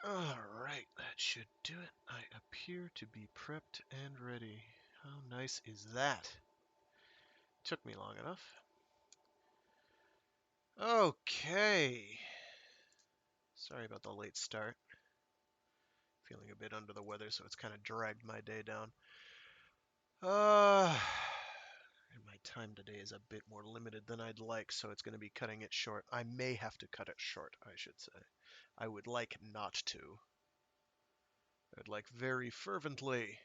Alright, that should do it. I appear to be prepped and ready. How nice is that? Took me long enough. Okay. Sorry about the late start. Feeling a bit under the weather, so it's kind of dragged my day down. And my time today is a bit more limited than I'd like, so it's going to be cutting it short. I may have to cut it short, I should say. I would like not to. I'd like very fervently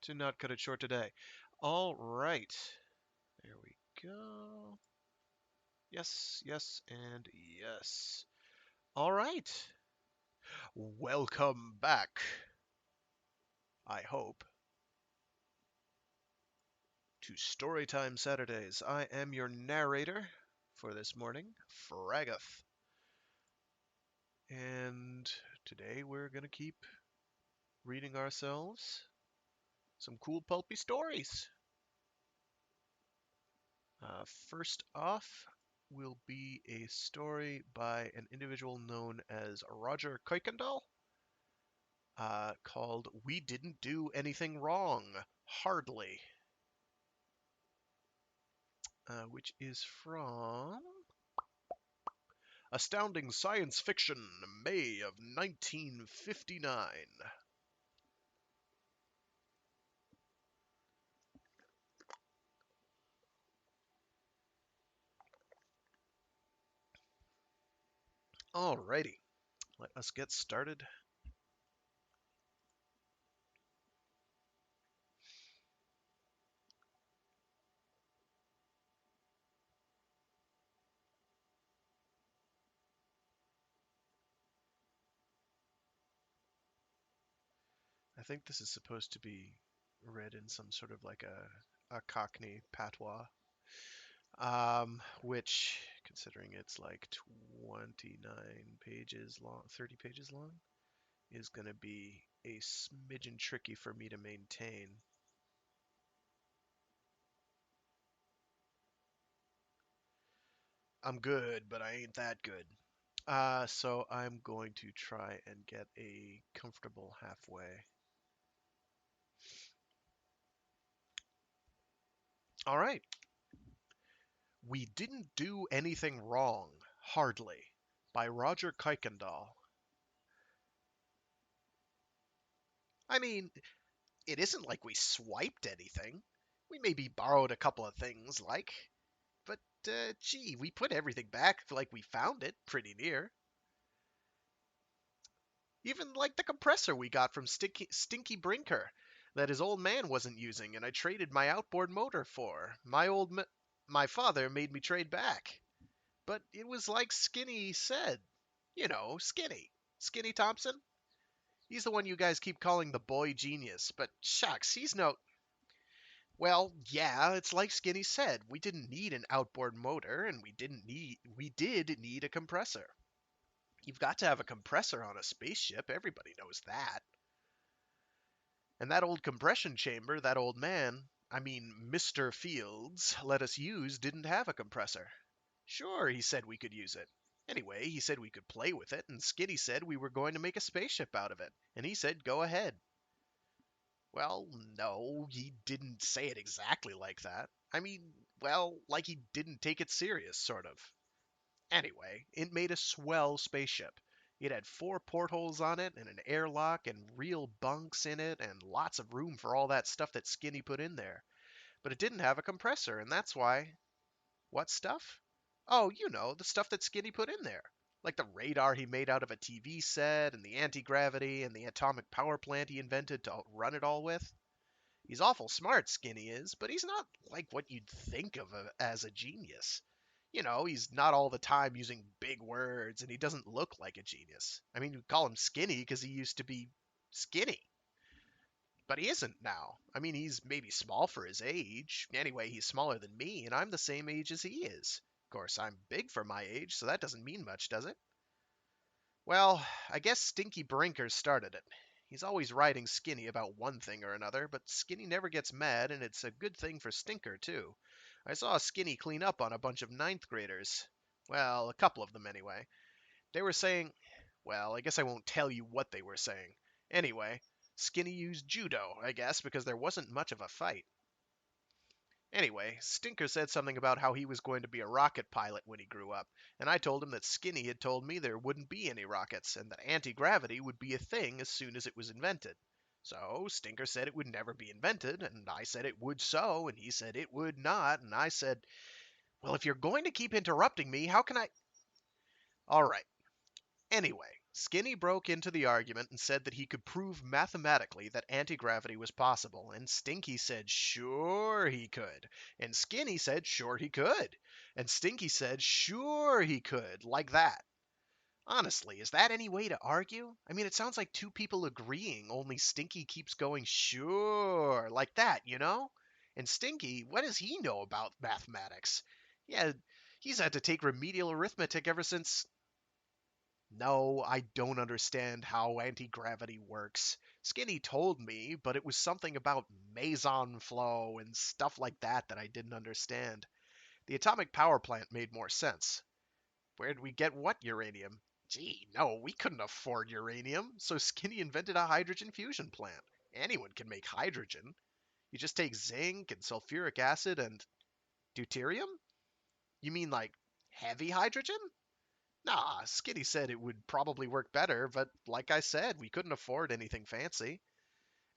to not cut it short today. All right. There we go. Yes, yes, and yes. All right. Welcome back, I hope, to Storytime Saturdays. I am your narrator for this morning, Fragath. And today we're going to keep reading ourselves some cool pulpy stories. First off will be a story by an individual known as Roger Kuykendall, called We Didn't Do Anything Wrong, Hardly, which is from Astounding Science Fiction, May of 1959. Alrighty, let us get started. I think this is supposed to be read in some sort of like a Cockney patois, which, considering it's like 29 pages long, 30 pages long, is going to be a smidgen tricky for me to maintain. I'm good, but I ain't that good. So I'm going to try and get a comfortable halfway. All right. We Didn't Do Anything Wrong, Hardly, by Roger Kuykendall. I mean, it isn't like we swiped anything. We maybe borrowed a couple of things, but gee, we put everything back like we found it, pretty near. Even like the compressor we got from Stinky Brinker that his old man wasn't using, and I traded my outboard motor for. My father made me trade back. But it was like Skinny said. You know, Skinny. Skinny Thompson. He's the one you guys keep calling the boy genius, but shucks, he's no. Well, yeah, it's like Skinny said. We didn't need an outboard motor, and we did need a compressor. You've got to have a compressor on a spaceship. Everybody knows that. And that old compression chamber, that old man, I mean Mr. Fields, let us use didn't have a compressor. Sure, he said we could use it. Anyway, he said we could play with it, and Skinny said we were going to make a spaceship out of it, and he said go ahead. Well, no, he didn't say it exactly like that. I mean, well, like he didn't take it serious, sort of. Anyway, it made a swell spaceship. It had 4 portholes on it, and an airlock, and real bunks in it, and lots of room for all that stuff that Skinny put in there. But it didn't have a compressor, and that's why. What stuff? Oh, you know, the stuff that Skinny put in there. Like the radar he made out of a TV set, and the anti-gravity, and the atomic power plant he invented to run it all with. He's awful smart, Skinny is, but he's not like what you'd think of as a genius. You know, he's not all the time using big words, and he doesn't look like a genius. I mean, you call him skinny because he used to be skinny, but he isn't now. I mean, he's maybe small for his age. Anyway, he's smaller than me, and I'm the same age as he is. Of course, I'm big for my age, so that doesn't mean much, does it? Well, I guess Stinky Brinker started it. He's always riding Skinny about one thing or another, but Skinny never gets mad, and it's a good thing for Stinker, too. I saw Skinny clean up on a bunch of ninth graders. Well, a couple of them anyway. They were saying, Well, I guess I won't tell you what they were saying. Anyway, Skinny used judo, I guess, because there wasn't much of a fight. Anyway, Stinker said something about how he was going to be a rocket pilot when he grew up, and I told him that Skinny had told me there wouldn't be any rockets, and that anti-gravity would be a thing as soon as it was invented. So Stinker said it would never be invented, and I said it would so, and he said it would not, and I said, well, if you're going to keep interrupting me, how can I... All right. Anyway, Skinny broke into the argument and said that he could prove mathematically that anti-gravity was possible, and Stinky said sure he could, and Skinny said sure he could, and Stinky said sure he could, like that. Honestly, is that any way to argue? I mean, it sounds like two people agreeing, only Stinky keeps going sure, like that, you know? And Stinky, what does he know about mathematics? Yeah, he's had to take remedial arithmetic ever since. No, I don't understand how anti-gravity works. Skinny told me, but it was something about meson flow and stuff like that I didn't understand. The atomic power plant made more sense. Where'd we get what uranium? Gee, no, we couldn't afford uranium, so Skinny invented a hydrogen fusion plant. Anyone can make hydrogen. You just take zinc and sulfuric acid and deuterium? You mean like heavy hydrogen? Nah, Skitty said it would probably work better, but like I said, we couldn't afford anything fancy.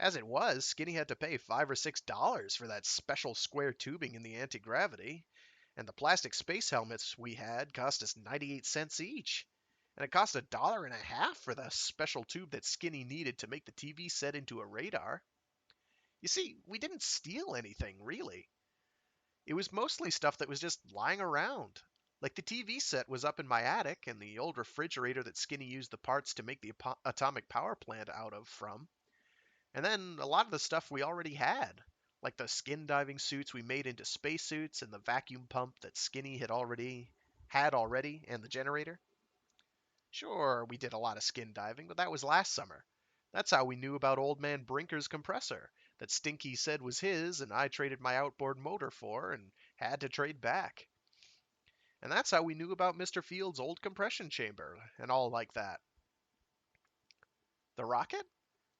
As it was, Skinny had to pay $5 or $6 for that special square tubing in the anti-gravity, and the plastic space helmets we had cost us 98 cents each. And it cost $1.50 for the special tube that Skinny needed to make the TV set into a radar. You see, we didn't steal anything, really. It was mostly stuff that was just lying around. Like the TV set was up in my attic, and the old refrigerator that Skinny used the parts to make the atomic power plant out of from. And then a lot of the stuff we already had, like the skin diving suits we made into spacesuits, and the vacuum pump that Skinny had already, and the generator. Sure, we did a lot of skin diving, but that was last summer. That's how we knew about Old Man Brinker's compressor, that Stinky said was his, and I traded my outboard motor for, and had to trade back. And that's how we knew about Mr. Field's old compression chamber, and all like that. The rocket?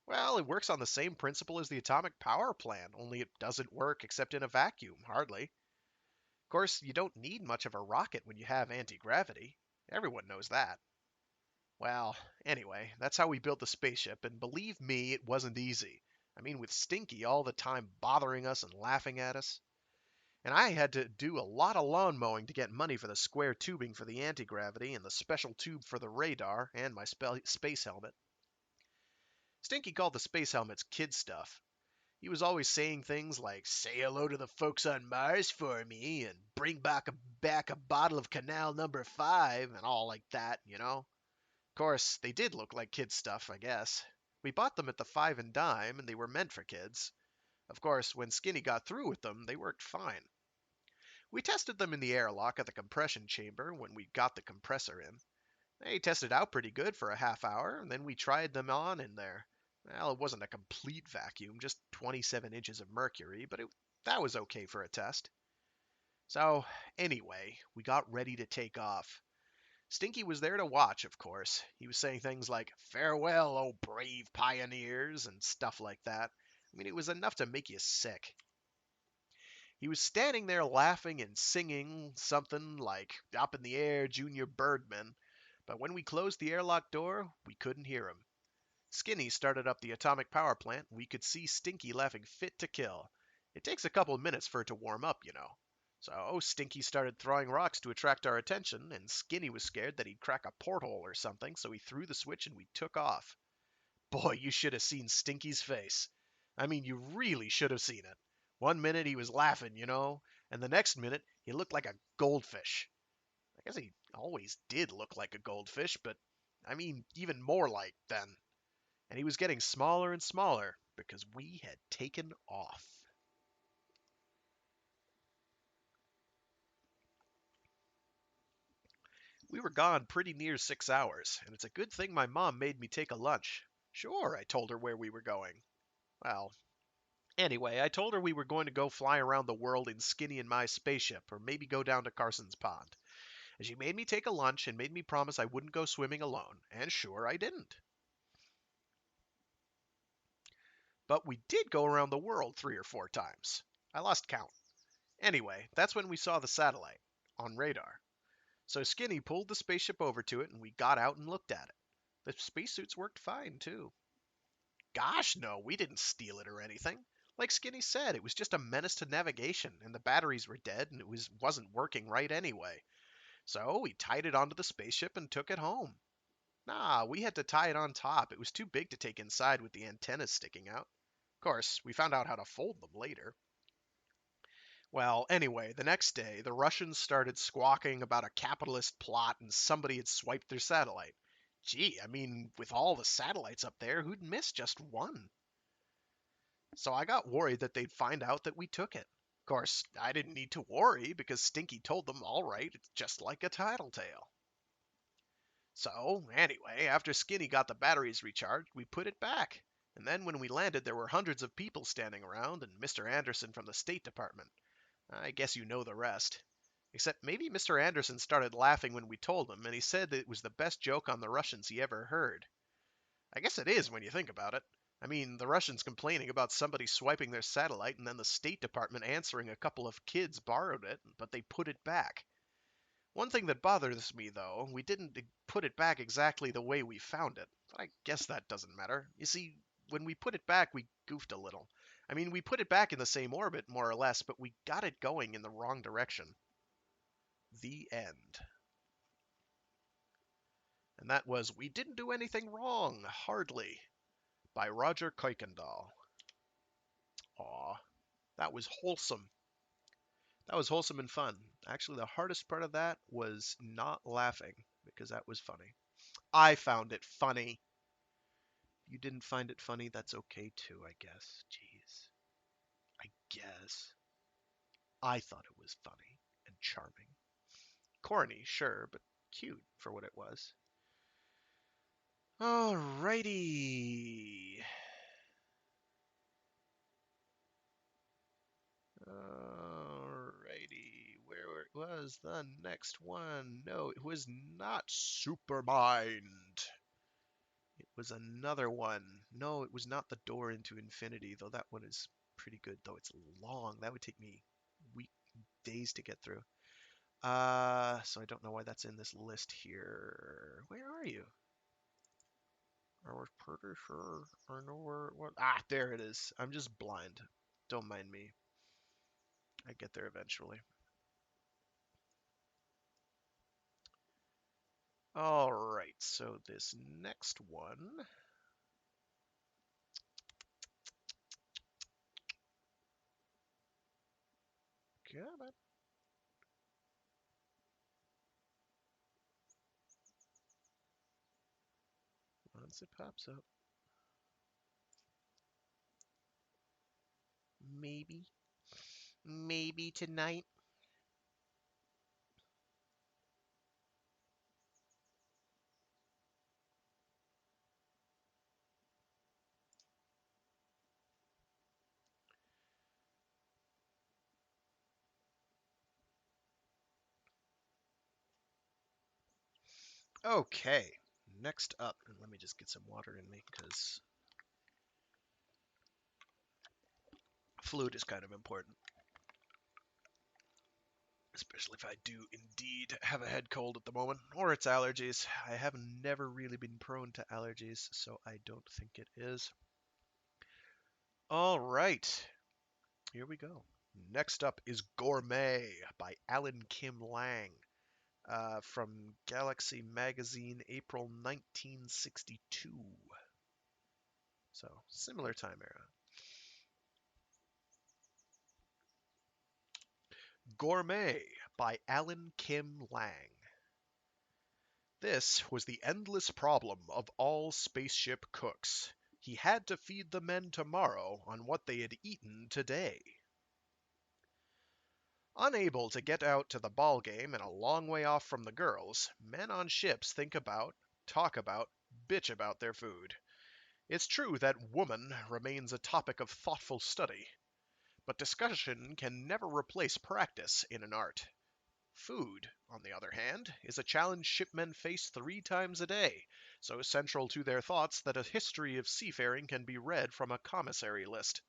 Well, it works on the same principle as the atomic power plant, only it doesn't work except in a vacuum, hardly. Of course, you don't need much of a rocket when you have anti-gravity. Everyone knows that. Well, anyway, that's how we built the spaceship, and believe me, it wasn't easy. I mean, with Stinky all the time bothering us and laughing at us. And I had to do a lot of lawn mowing to get money for the square tubing for the anti-gravity and the special tube for the radar and my space helmet. Stinky called the space helmets kid stuff. He was always saying things like, say hello to the folks on Mars for me, and bring back a bottle of Canal number 5, and all like that, you know? Of course, they did look like kid stuff, I guess. We bought them at the Five and Dime, and they were meant for kids. Of course, when Skinny got through with them, they worked fine. We tested them in the airlock at the compression chamber when we got the compressor in. They tested out pretty good for a half hour, and then we tried them on in there. Well, it wasn't a complete vacuum, just 27 inches of mercury, but that was okay for a test. So, anyway, we got ready to take off. Stinky was there to watch, of course. He was saying things like, farewell, oh brave pioneers, and stuff like that. I mean, it was enough to make you sick. He was standing there laughing and singing something like Up in the Air, Junior Birdman, but when we closed the airlock door, we couldn't hear him. Skinny started up the atomic power plant, and we could see Stinky laughing fit to kill. It takes a couple of minutes for it to warm up, you know. So Stinky started throwing rocks to attract our attention, and Skinny was scared that he'd crack a porthole or something, so he threw the switch and we took off. Boy, you should have seen Stinky's face. I mean, you really should have seen it. One minute he was laughing, you know, and the next minute he looked like a goldfish. I guess he always did look like a goldfish, but I mean, even more like then. And he was getting smaller and smaller because we had taken off. We were gone pretty near 6 hours, and it's a good thing my mom made me take a lunch. Sure, I told her where we were going. Well, anyway, I told her we were going to go fly around the world in Skinny and my spaceship, or maybe go down to Carson's Pond. And she made me take a lunch and made me promise I wouldn't go swimming alone. And sure, I didn't. But we did go around the world 3 or 4 times. I lost count. Anyway, that's when we saw the satellite on radar. So Skinny pulled the spaceship over to it and we got out and looked at it. The spacesuits worked fine, too. Gosh, no, we didn't steal it or anything. Like Skinny said, it was just a menace to navigation, and the batteries were dead, and wasn't working right anyway. So we tied it onto the spaceship and took it home. Nah, we had to tie it on top. It was too big to take inside with the antennas sticking out. Of course, we found out how to fold them later. Well, anyway, the next day, the Russians started squawking about a capitalist plot and somebody had swiped their satellite. Gee, I mean, with all the satellites up there, who'd miss just one? So I got worried that they'd find out that we took it. Of course, I didn't need to worry because Stinky told them, all right, it's just like a tattletale. So, anyway, after Skinny got the batteries recharged, we put it back. And then when we landed, there were hundreds of people standing around and Mr. Anderson from the State Department. I guess you know the rest. Except maybe Mr. Anderson started laughing when we told him, and he said that it was the best joke on the Russians he ever heard. I guess it is when you think about it. I mean, the Russians complaining about somebody swiping their satellite and then the State Department answering a couple of kids borrowed it, but they put it back. One thing that bothers me, though, we didn't put it back exactly the way we found it. But I guess that doesn't matter. You see, when we put it back, we goofed a little. I mean, we put it back in the same orbit, more or less, but we got it going in the wrong direction. The end. And that was We Didn't Do Anything Wrong, Hardly, by Roger Kuykendall. Aw, that was wholesome. That was wholesome and fun. Actually, the hardest part of that was not laughing, because that was funny. I found it funny. If you didn't find it funny, that's okay too, I guess. Jeez. I guess. I thought it was funny and charming. Corny, sure, but cute for what it was. Alrighty. Alrighty. Where was the next one? No, it was not Supermind. It was another one. No, it was not The Door into Infinity, though that one is pretty good, though it's long. That would take me week days to get through. So I don't know why that's in this list here. Where are you? I was pretty sure I know where it was. Ah, there it is. I'm just blind. Don't mind me. I get there eventually. All right, so this next one. Come on. Once it pops up. Maybe. Maybe tonight. Okay, next up, and let me just get some water in me because fluid is kind of important, especially if I do indeed have a head cold at the moment, or it's allergies. I have never really been prone to allergies, so I don't think it is. All right, here we go. Next up is Gourmet by Alan Kim Lang. From Galaxy Magazine, April 1962. So, similar time era. Gourmet by Alan Kim Lang. This was the endless problem of all spaceship cooks. He had to feed the men tomorrow on what they had eaten today. Unable to get out to the ball game and a long way off from the girls, men on ships think about, talk about, bitch about their food. It's true that woman remains a topic of thoughtful study, but discussion can never replace practice in an art. Food on the other hand, is a challenge shipmen face 3 times a day, so central to their thoughts that a history of seafaring can be read from a commissary list.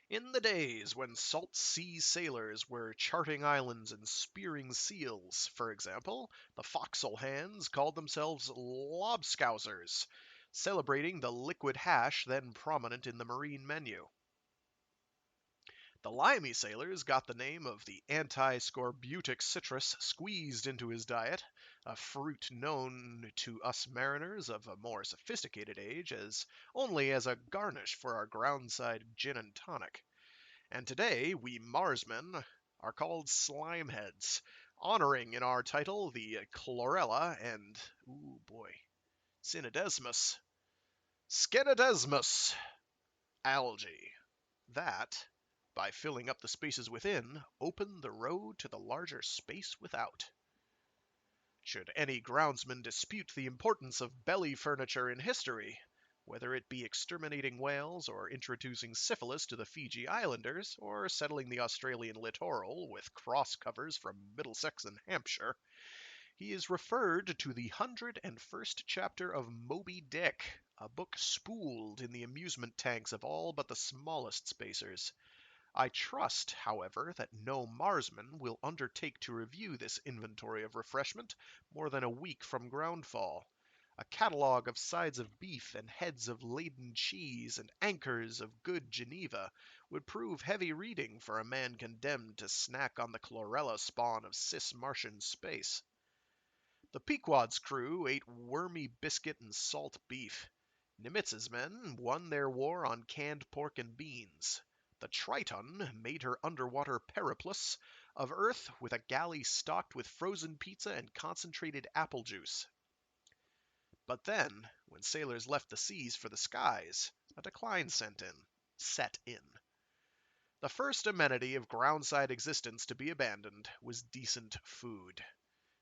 In the days when salt sea sailors were charting islands and spearing seals, for example, the forecastle hands called themselves lobscousers, celebrating the liquid hash then prominent in the marine menu. The limey sailors got the name of the anti-scorbutic citrus squeezed into his diet, a fruit known to us mariners of a more sophisticated age as only as a garnish for our groundside gin and tonic. And today we Marsmen are called slimeheads, honoring in our title the chlorella and, ooh boy, synodesmus, skenodesmus algae that, by filling up the spaces within, open the road to the larger space without. Should any groundsman dispute the importance of belly furniture in history, whether it be exterminating whales or introducing syphilis to the Fiji Islanders, or settling the Australian littoral with cross covers from Middlesex and Hampshire, he is referred to the 101st chapter of Moby Dick, a book spooled in the amusement tanks of all but the smallest spacers. I trust, however, that no Marsman will undertake to review this inventory of refreshment more than a week from groundfall. A catalogue of sides of beef and heads of laden cheese and anchors of good Geneva would prove heavy reading for a man condemned to snack on the chlorella spawn of cis-Martian space. The Pequod's crew ate wormy biscuit and salt beef. Nimitz's men won their war on canned pork and beans. The Triton made her underwater periplus of Earth with a galley stocked with frozen pizza and concentrated apple juice. But then, when sailors left the seas for the skies, a decline set in. The first amenity of groundside existence to be abandoned was decent food.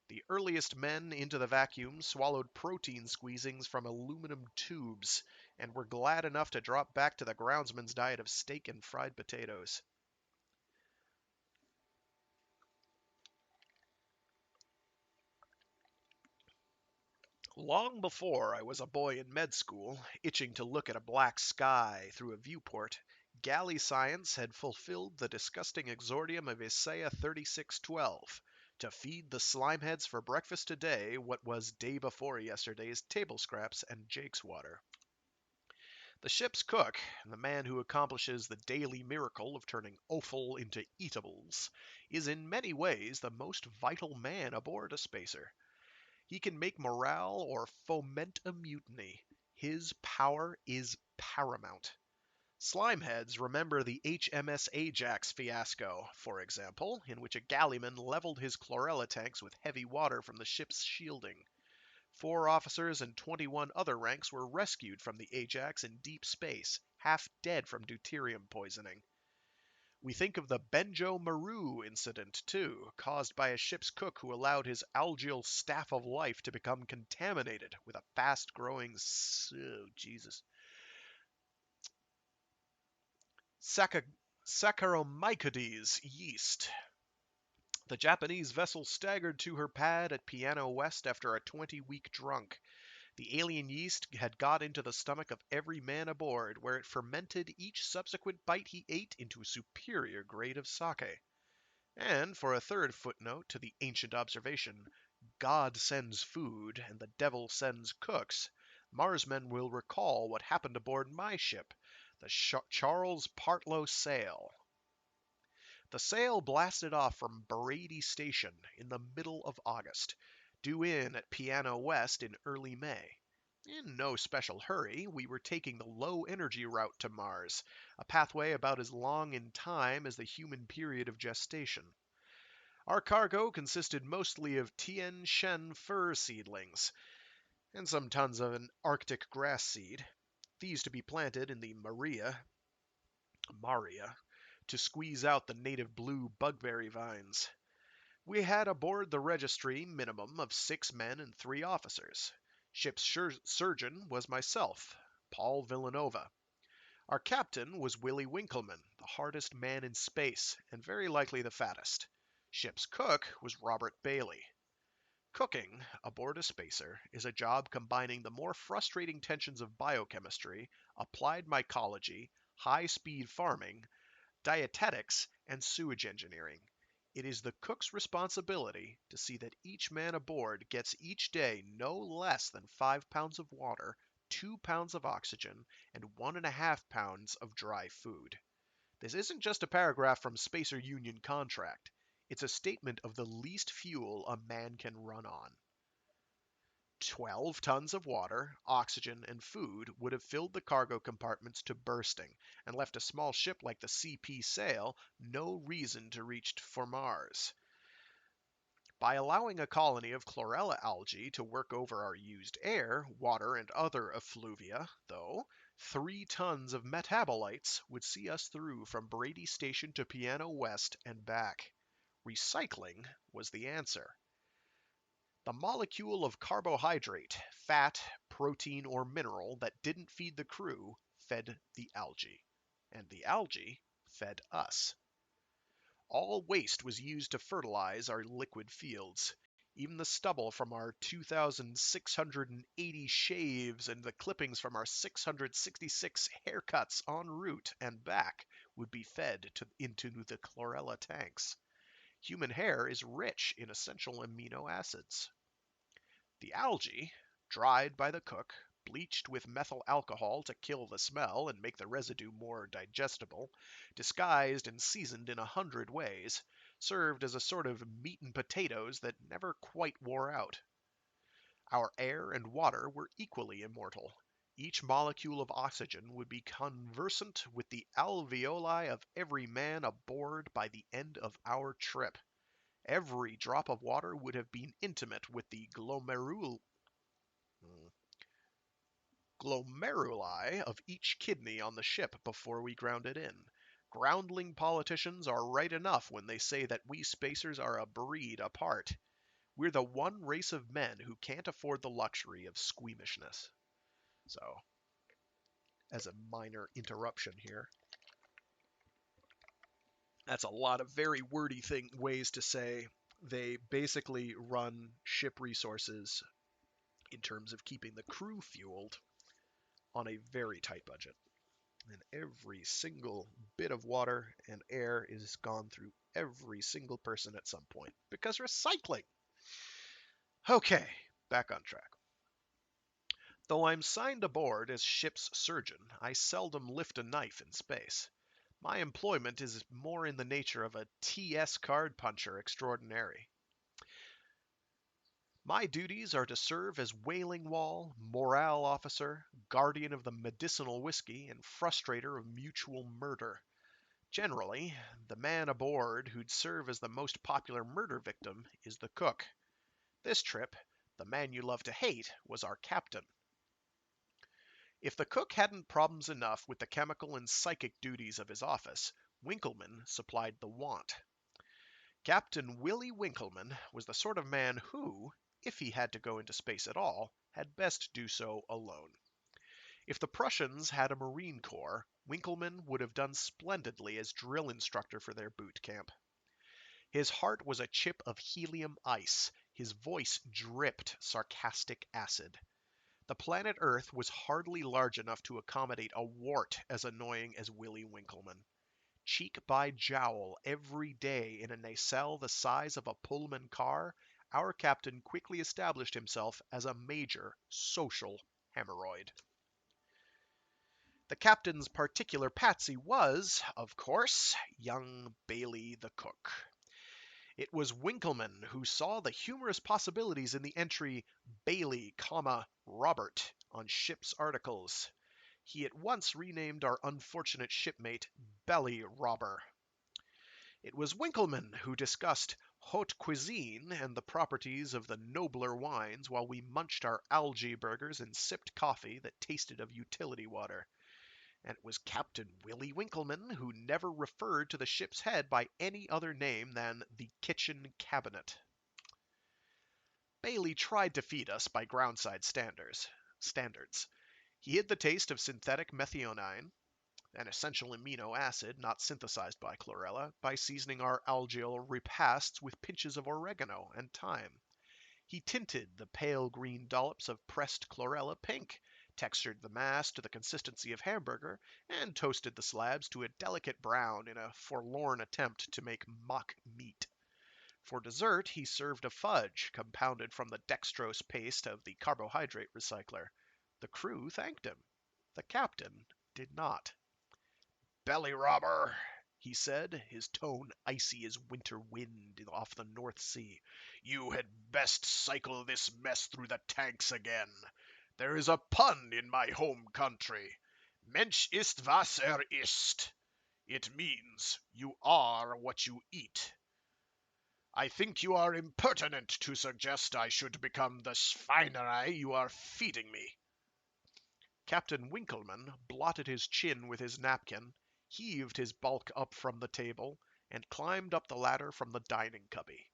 The earliest men into the vacuum swallowed protein squeezings from aluminum tubes and were glad enough to drop back to the groundsman's diet of steak and fried potatoes. Long before I was a boy in med school, itching to look at a black sky through a viewport, galley science had fulfilled the disgusting exordium of Isaiah 36:12, to feed the slimeheads for breakfast today what was day before yesterday's table scraps and Jake's water. The ship's cook, the man who accomplishes the daily miracle of turning offal into eatables, is in many ways the most vital man aboard a spacer. He can make morale or foment a mutiny. His power is paramount. Slimeheads remember the HMS Ajax fiasco, for example, in which a galleyman leveled his chlorella tanks with heavy water from the ship's shielding. 4 officers and 21 other ranks were rescued from the Ajax in deep space, half dead from deuterium poisoning. We think of the Benjo Maru incident, too, caused by a ship's cook who allowed his algal staff of life to become contaminated with a fast-growing, Saccharomyces yeast. The Japanese vessel staggered to her pad at Piano West after a 20-week drunk. The alien yeast had got into the stomach of every man aboard, where it fermented each subsequent bite he ate into a superior grade of sake. And for a third footnote to the ancient observation, God sends food and the devil sends cooks, Marsmen will recall what happened aboard my ship, the Charles Partlow Sail. The sail blasted off from Brady Station in the middle of August, due in at Piano West in early May. In no special hurry, we were taking the low-energy route to Mars, a pathway about as long in time as the human period of gestation. Our cargo consisted mostly of Tien Shen fir seedlings, and some tons of an Arctic grass seed, these to be planted in the Maria, to squeeze out the native blue bugberry vines. We had aboard the registry minimum of 6 men and 3 officers. Ship's surgeon was myself, Paul Villanova. Our captain was Willie Winkleman, the hardest man in space, and very likely the fattest. Ship's cook was Robert Bailey. Cooking aboard a spacer is a job combining the more frustrating tensions of biochemistry, applied mycology, high-speed farming, dietetics, and sewage engineering. It is the cook's responsibility to see that each man aboard gets each day no less than 5 pounds of water, 2 pounds of oxygen, and 1.5 pounds of dry food. This isn't just a paragraph from Spacer Union contract. It's a statement of the least fuel a man can run on. 12 tons of water, oxygen, and food would have filled the cargo compartments to bursting and left a small ship like the CP Sail no reason to reach for Mars. By allowing a colony of chlorella algae to work over our used air, water, and other effluvia, though, 3 tons of metabolites would see us through from Brady Station to Piano West and back. Recycling was the answer. The molecule of carbohydrate, fat, protein, or mineral that didn't feed the crew fed the algae, and the algae fed us. All waste was used to fertilize our liquid fields. Even the stubble from our 2,680 shaves and the clippings from our 666 haircuts en route and back would be fed into the chlorella tanks. Human hair is rich in essential amino acids. The algae, dried by the cook, bleached with methyl alcohol to kill the smell and make the residue more digestible, disguised and seasoned in 100 ways, served as a sort of meat and potatoes that never quite wore out. Our air and water were equally immortal. Each molecule of oxygen would be conversant with the alveoli of every man aboard by the end of our trip. Every drop of water would have been intimate with the glomeruli of each kidney on the ship before we grounded in. Groundling politicians are right enough when they say that we spacers are a breed apart. We're the one race of men who can't afford the luxury of squeamishness. So, as a minor interruption here, that's a lot of very wordy ways to say they basically run ship resources in terms of keeping the crew fueled on a very tight budget. And every single bit of water and air is gone through every single person at some point because recycling. Okay, back on track. Though I'm signed aboard as ship's surgeon, I seldom lift a knife in space. My employment is more in the nature of a TS card puncher extraordinary. My duties are to serve as whaling wall, morale officer, guardian of the medicinal whiskey, and frustrator of mutual murder. Generally, the man aboard who'd serve as the most popular murder victim is the cook. This trip, the man you love to hate was our captain. If the cook hadn't problems enough with the chemical and psychic duties of his office, Winkleman supplied the want. Captain Willie Winkleman was the sort of man who, if he had to go into space at all, had best do so alone. If the Prussians had a Marine Corps, Winkleman would have done splendidly as drill instructor for their boot camp. His heart was a chip of helium ice. His voice dripped sarcastic acid. The planet Earth was hardly large enough to accommodate a wart as annoying as Willie Winkleman. Cheek by jowl every day in a nacelle the size of a Pullman car, our captain quickly established himself as a major social hemorrhoid. The captain's particular patsy was, of course, young Bailey the cook. It was Winkleman who saw the humorous possibilities in the entry Bailey, Robert on ship's articles. He at once renamed our unfortunate shipmate Belly Robber. It was Winkleman who discussed haute cuisine and the properties of the nobler wines while we munched our algae burgers and sipped coffee that tasted of utility water. And it was Captain Willie Winkleman who never referred to the ship's head by any other name than the kitchen cabinet. Bailey tried to feed us by groundside standards. He hid the taste of synthetic methionine, an essential amino acid not synthesized by chlorella, by seasoning our algal repasts with pinches of oregano and thyme. He tinted the pale green dollops of pressed chlorella pink, textured the mass to the consistency of hamburger, and toasted the slabs to a delicate brown in a forlorn attempt to make mock meat. For dessert, he served a fudge compounded from the dextrose paste of the carbohydrate recycler. The crew thanked him. The captain did not. "Belly robber," he said, his tone icy as winter wind off the North Sea. "You had best cycle this mess through the tanks again. There is a pun in my home country. Mensch ist was ist. It means you are what you eat. I think you are impertinent to suggest I should become the Schweinerei you are feeding me." Captain Winkleman blotted his chin with his napkin, heaved his bulk up from the table, and climbed up the ladder from the dining cubby.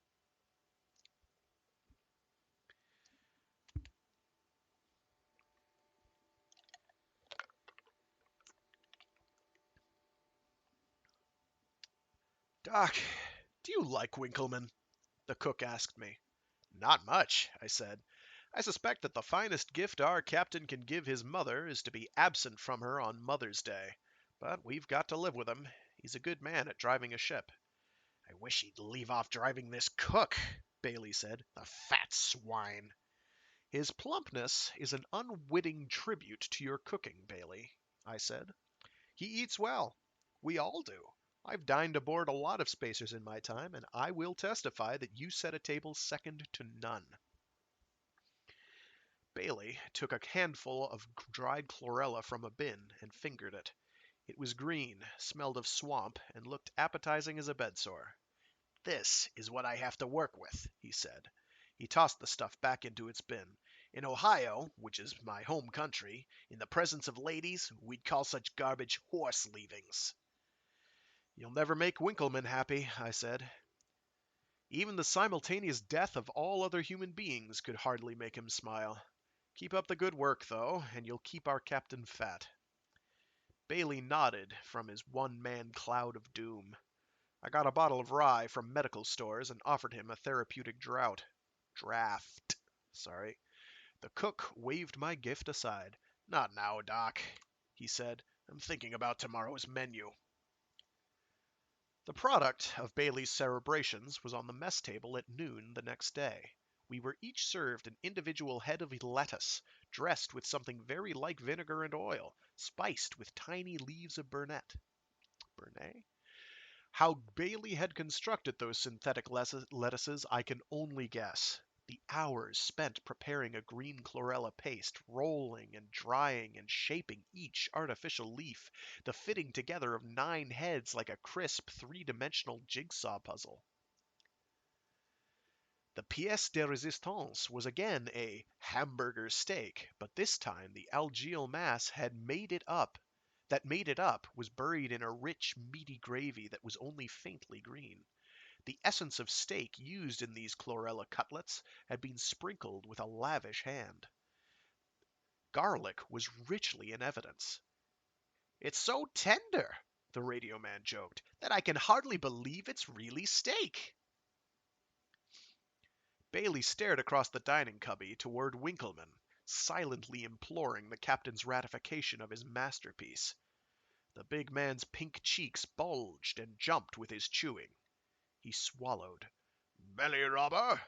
"Doc, do you like Winkleman?" the cook asked me. "Not much," I said. "I suspect that the finest gift our captain can give his mother is to be absent from her on Mother's Day. But we've got to live with him. He's a good man at driving a ship." "I wish he'd leave off driving this cook," Bailey said. "The fat swine." "His plumpness is an unwitting tribute to your cooking, Bailey," I said. "He eats well. We all do. I've dined aboard a lot of spacers in my time, and I will testify that you set a table second to none." Bailey took a handful of dried chlorella from a bin and fingered it. It was green, smelled of swamp, and looked appetizing as a bedsore. "This is what I have to work with," he said. He tossed the stuff back into its bin. "In Ohio, which is my home country, in the presence of ladies, we'd call such garbage horse leavings." "You'll never make Winkleman happy," I said. "Even the simultaneous death of all other human beings could hardly make him smile. Keep up the good work, though, and you'll keep our captain fat." Bailey nodded from his one-man cloud of doom. I got a bottle of rye from medical stores and offered him a therapeutic draft. Sorry. The cook waved my gift aside. "Not now, Doc," he said. "I'm thinking about tomorrow's menu." The product of Bailey's cerebrations was on the mess table at noon the next day. We were each served an individual head of lettuce, dressed with something very like vinegar and oil, spiced with tiny leaves of burnet. Burnet? How Bailey had constructed those synthetic lettuces I can only guess. The hours spent preparing a green chlorella paste, rolling and drying and shaping each artificial leaf, the fitting together of 9 heads like a crisp, three-dimensional jigsaw puzzle. The pièce de résistance was again a hamburger steak, but this time the algal mass that made it up was buried in a rich, meaty gravy that was only faintly green. The essence of steak used in these chlorella cutlets had been sprinkled with a lavish hand. Garlic was richly in evidence. "It's so tender," the radio man joked, "that I can hardly believe it's really steak." Bailey stared across the dining cubby toward Winkleman, silently imploring the captain's ratification of his masterpiece. The big man's pink cheeks bulged and jumped with his chewing. He swallowed. "Belly robber,"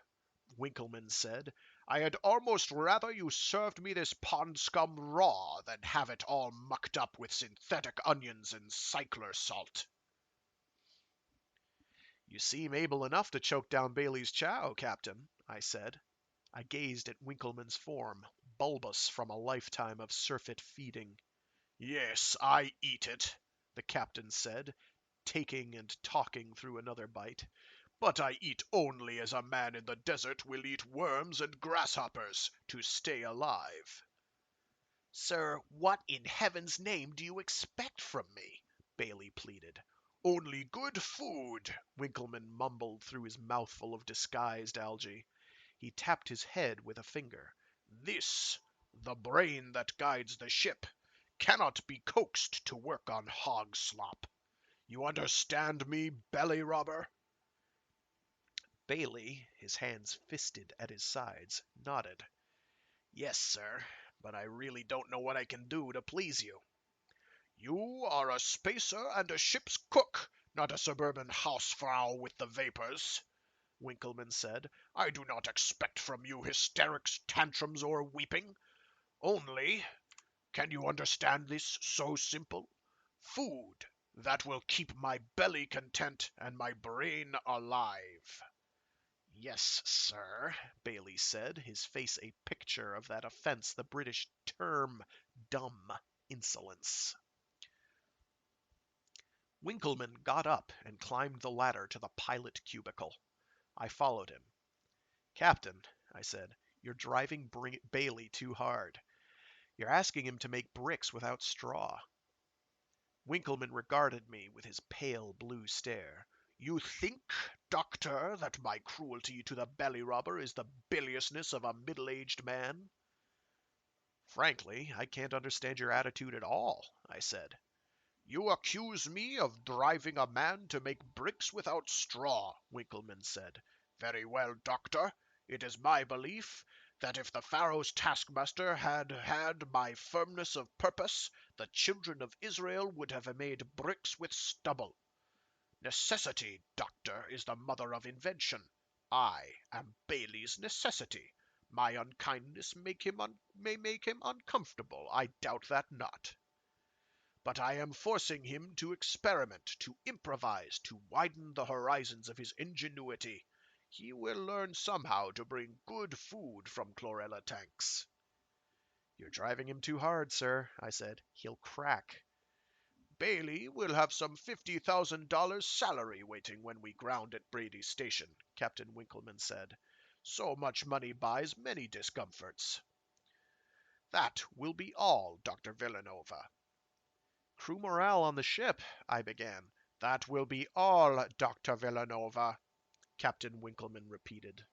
Winkleman said, "I had almost rather you served me this pond scum raw than have it all mucked up with synthetic onions and cycler salt." "You seem able enough to choke down Bailey's chow, Captain," I said. I gazed at Winkleman's form, bulbous from a lifetime of surfeit feeding. "Yes, I eat it," the captain said, taking and talking through another bite. "But I eat only as a man in the desert will eat worms and grasshoppers to stay alive." "Sir, what in heaven's name do you expect from me?" Bailey pleaded. "Only good food," Winkleman mumbled through his mouthful of disguised algae. He tapped his head with a finger. "This, the brain that guides the ship, cannot be coaxed to work on hog slop. You understand me, belly robber?" Bailey, his hands fisted at his sides, nodded. "Yes, sir, but I really don't know what I can do to please you." "You are a spacer and a ship's cook, not a suburban housefrau with the vapors," Winkleman said. "I do not expect from you hysterics, tantrums, or weeping. Only, can you understand this so simple? Food that will keep my belly content and my brain alive." "Yes, sir," Bailey said, his face a picture of that offense the British term dumb insolence. Winkleman got up and climbed the ladder to the pilot cubicle. I followed him. "Captain," I said, "you're driving Bailey too hard. You're asking him to make bricks without straw." Winkleman regarded me with his pale blue stare. "You think, doctor, that my cruelty to the belly robber is the biliousness of a middle-aged man?" "Frankly, I can't understand your attitude at all," I said. "You accuse me of driving a man to make bricks without straw," Winkleman said. "Very well, doctor. It is my belief that if the Pharaoh's taskmaster had had my firmness of purpose, the children of Israel would have made bricks with stubble. Necessity, doctor, is the mother of invention. I am Bailey's necessity. My unkindness may make him uncomfortable. I doubt that not. But I am forcing him to experiment, to improvise, to widen the horizons of his ingenuity. He will learn somehow to bring good food from chlorella tanks." "You're driving him too hard, sir," I said. "He'll crack." "Bailey will have some $50,000 salary waiting when we ground at Brady Station," Captain Winkleman said. "So much money buys many discomforts." "That will be all, Dr. Villanova." "Crew morale on the ship," I began. "That will be all, Dr. Villanova," Captain Winkleman repeated.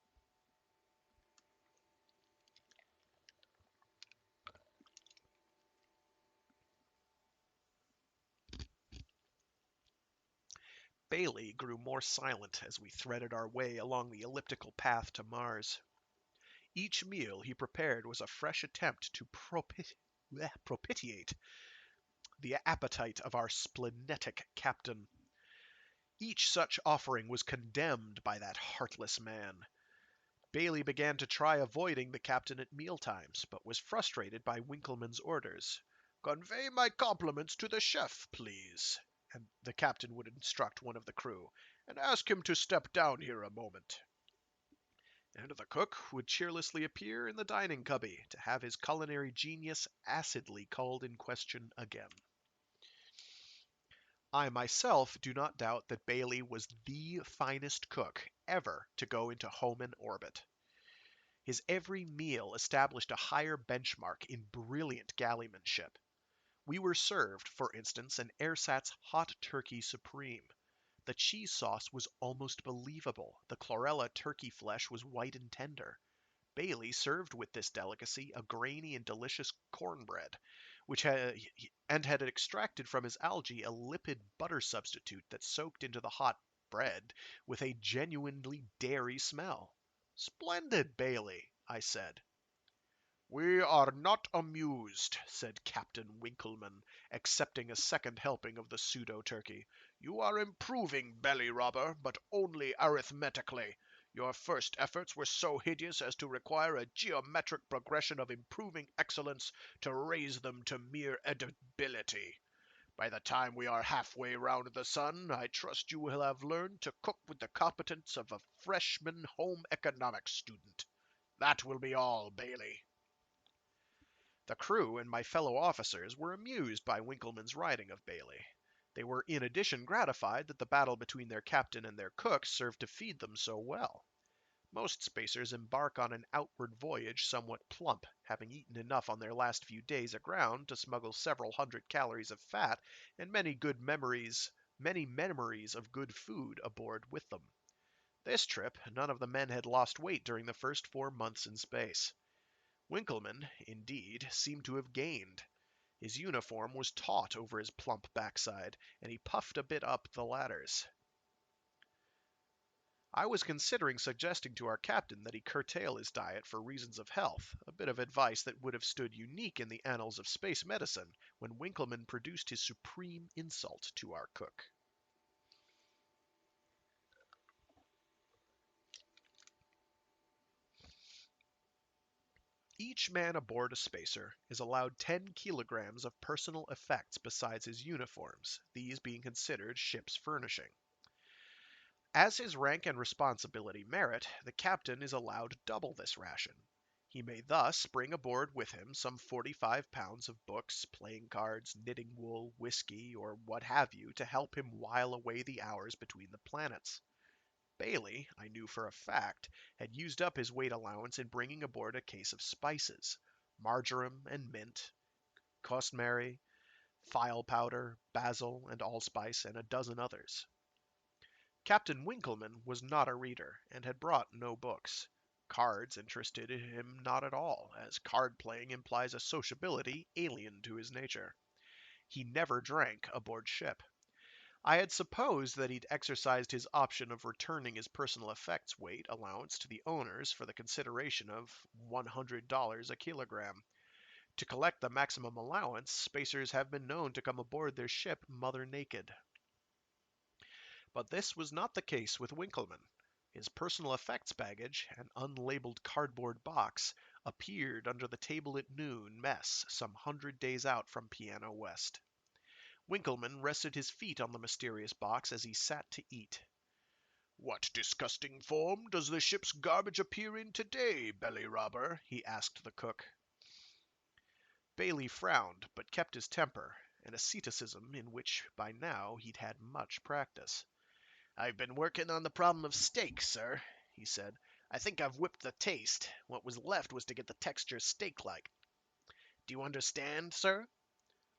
Bailey grew more silent as we threaded our way along the elliptical path to Mars. Each meal he prepared was a fresh attempt to propitiate the appetite of our splenetic captain. Each such offering was condemned by that heartless man. Bailey began to try avoiding the captain at mealtimes, but was frustrated by Winkleman's orders. "Convey my compliments to the chef, please," and the captain would instruct one of the crew, "and ask him to step down here a moment." And the cook would cheerlessly appear in the dining cubby to have his culinary genius acidly called in question again. I myself do not doubt that Bailey was the finest cook ever to go into Hohman orbit. His every meal established a higher benchmark in brilliant galleymanship. We were served, for instance, an ersatz hot turkey supreme. The cheese sauce was almost believable. The chlorella turkey flesh was white and tender. Bailey served with this delicacy a grainy and delicious cornbread, which had extracted from his algae a lipid butter substitute that soaked into the hot bread with a genuinely dairy smell. "Splendid, Bailey," I said. "We are not amused," said Captain Winkleman, accepting a second helping of the pseudo-turkey. "You are improving, belly robber, but only arithmetically. Your first efforts were so hideous as to require a geometric progression of improving excellence to raise them to mere edibility. By the time we are halfway round the sun, I trust you will have learned to cook with the competence of a freshman home economics student. That will be all, Bailey." The crew and my fellow officers were amused by Winkleman's writing of Bailey. They were in addition gratified that the battle between their captain and their cook served to feed them so well. Most spacers embark on an outward voyage somewhat plump, having eaten enough on their last few days aground to smuggle several hundred calories of fat and many memories of good food aboard with them. This trip, none of the men had lost weight during the first 4 months in space. Winkleman, indeed, seemed to have gained. His uniform was taut over his plump backside, and he puffed a bit up the ladders. I was considering suggesting to our captain that he curtail his diet for reasons of health, a bit of advice that would have stood unique in the annals of space medicine, when Winkleman produced his supreme insult to our cook. Each man aboard a spacer is allowed 10 kilograms of personal effects besides his uniforms, these being considered ship's furnishing. As his rank and responsibility merit, the captain is allowed double this ration. He may thus bring aboard with him some 45 pounds of books, playing cards, knitting wool, whiskey, or what have you to help him while away the hours between the planets. Bailey, I knew for a fact, had used up his weight allowance in bringing aboard a case of spices, marjoram and mint, cosmere, file powder, basil and allspice, and a dozen others. Captain Winkleman was not a reader, and had brought no books. Cards interested him not at all, as card playing implies a sociability alien to his nature. He never drank aboard ship. I had supposed that he'd exercised his option of returning his personal effects weight allowance to the owners for the consideration of $100 a kilogram. To collect the maximum allowance, spacers have been known to come aboard their ship mother naked. But this was not the case with Winkleman. His personal effects baggage, an unlabeled cardboard box, appeared under the table at noon mess some 100 days out from Piano West. Winkleman rested his feet on the mysterious box as he sat to eat. "What disgusting form does the ship's garbage appear in today, belly robber?" he asked the cook. Bailey frowned, but kept his temper, an asceticism in which by now he'd had much practice. "I've been working on the problem of steak, sir," he said. "I think I've whipped the taste. What was left was to get the texture steak-like. Do you understand, sir?"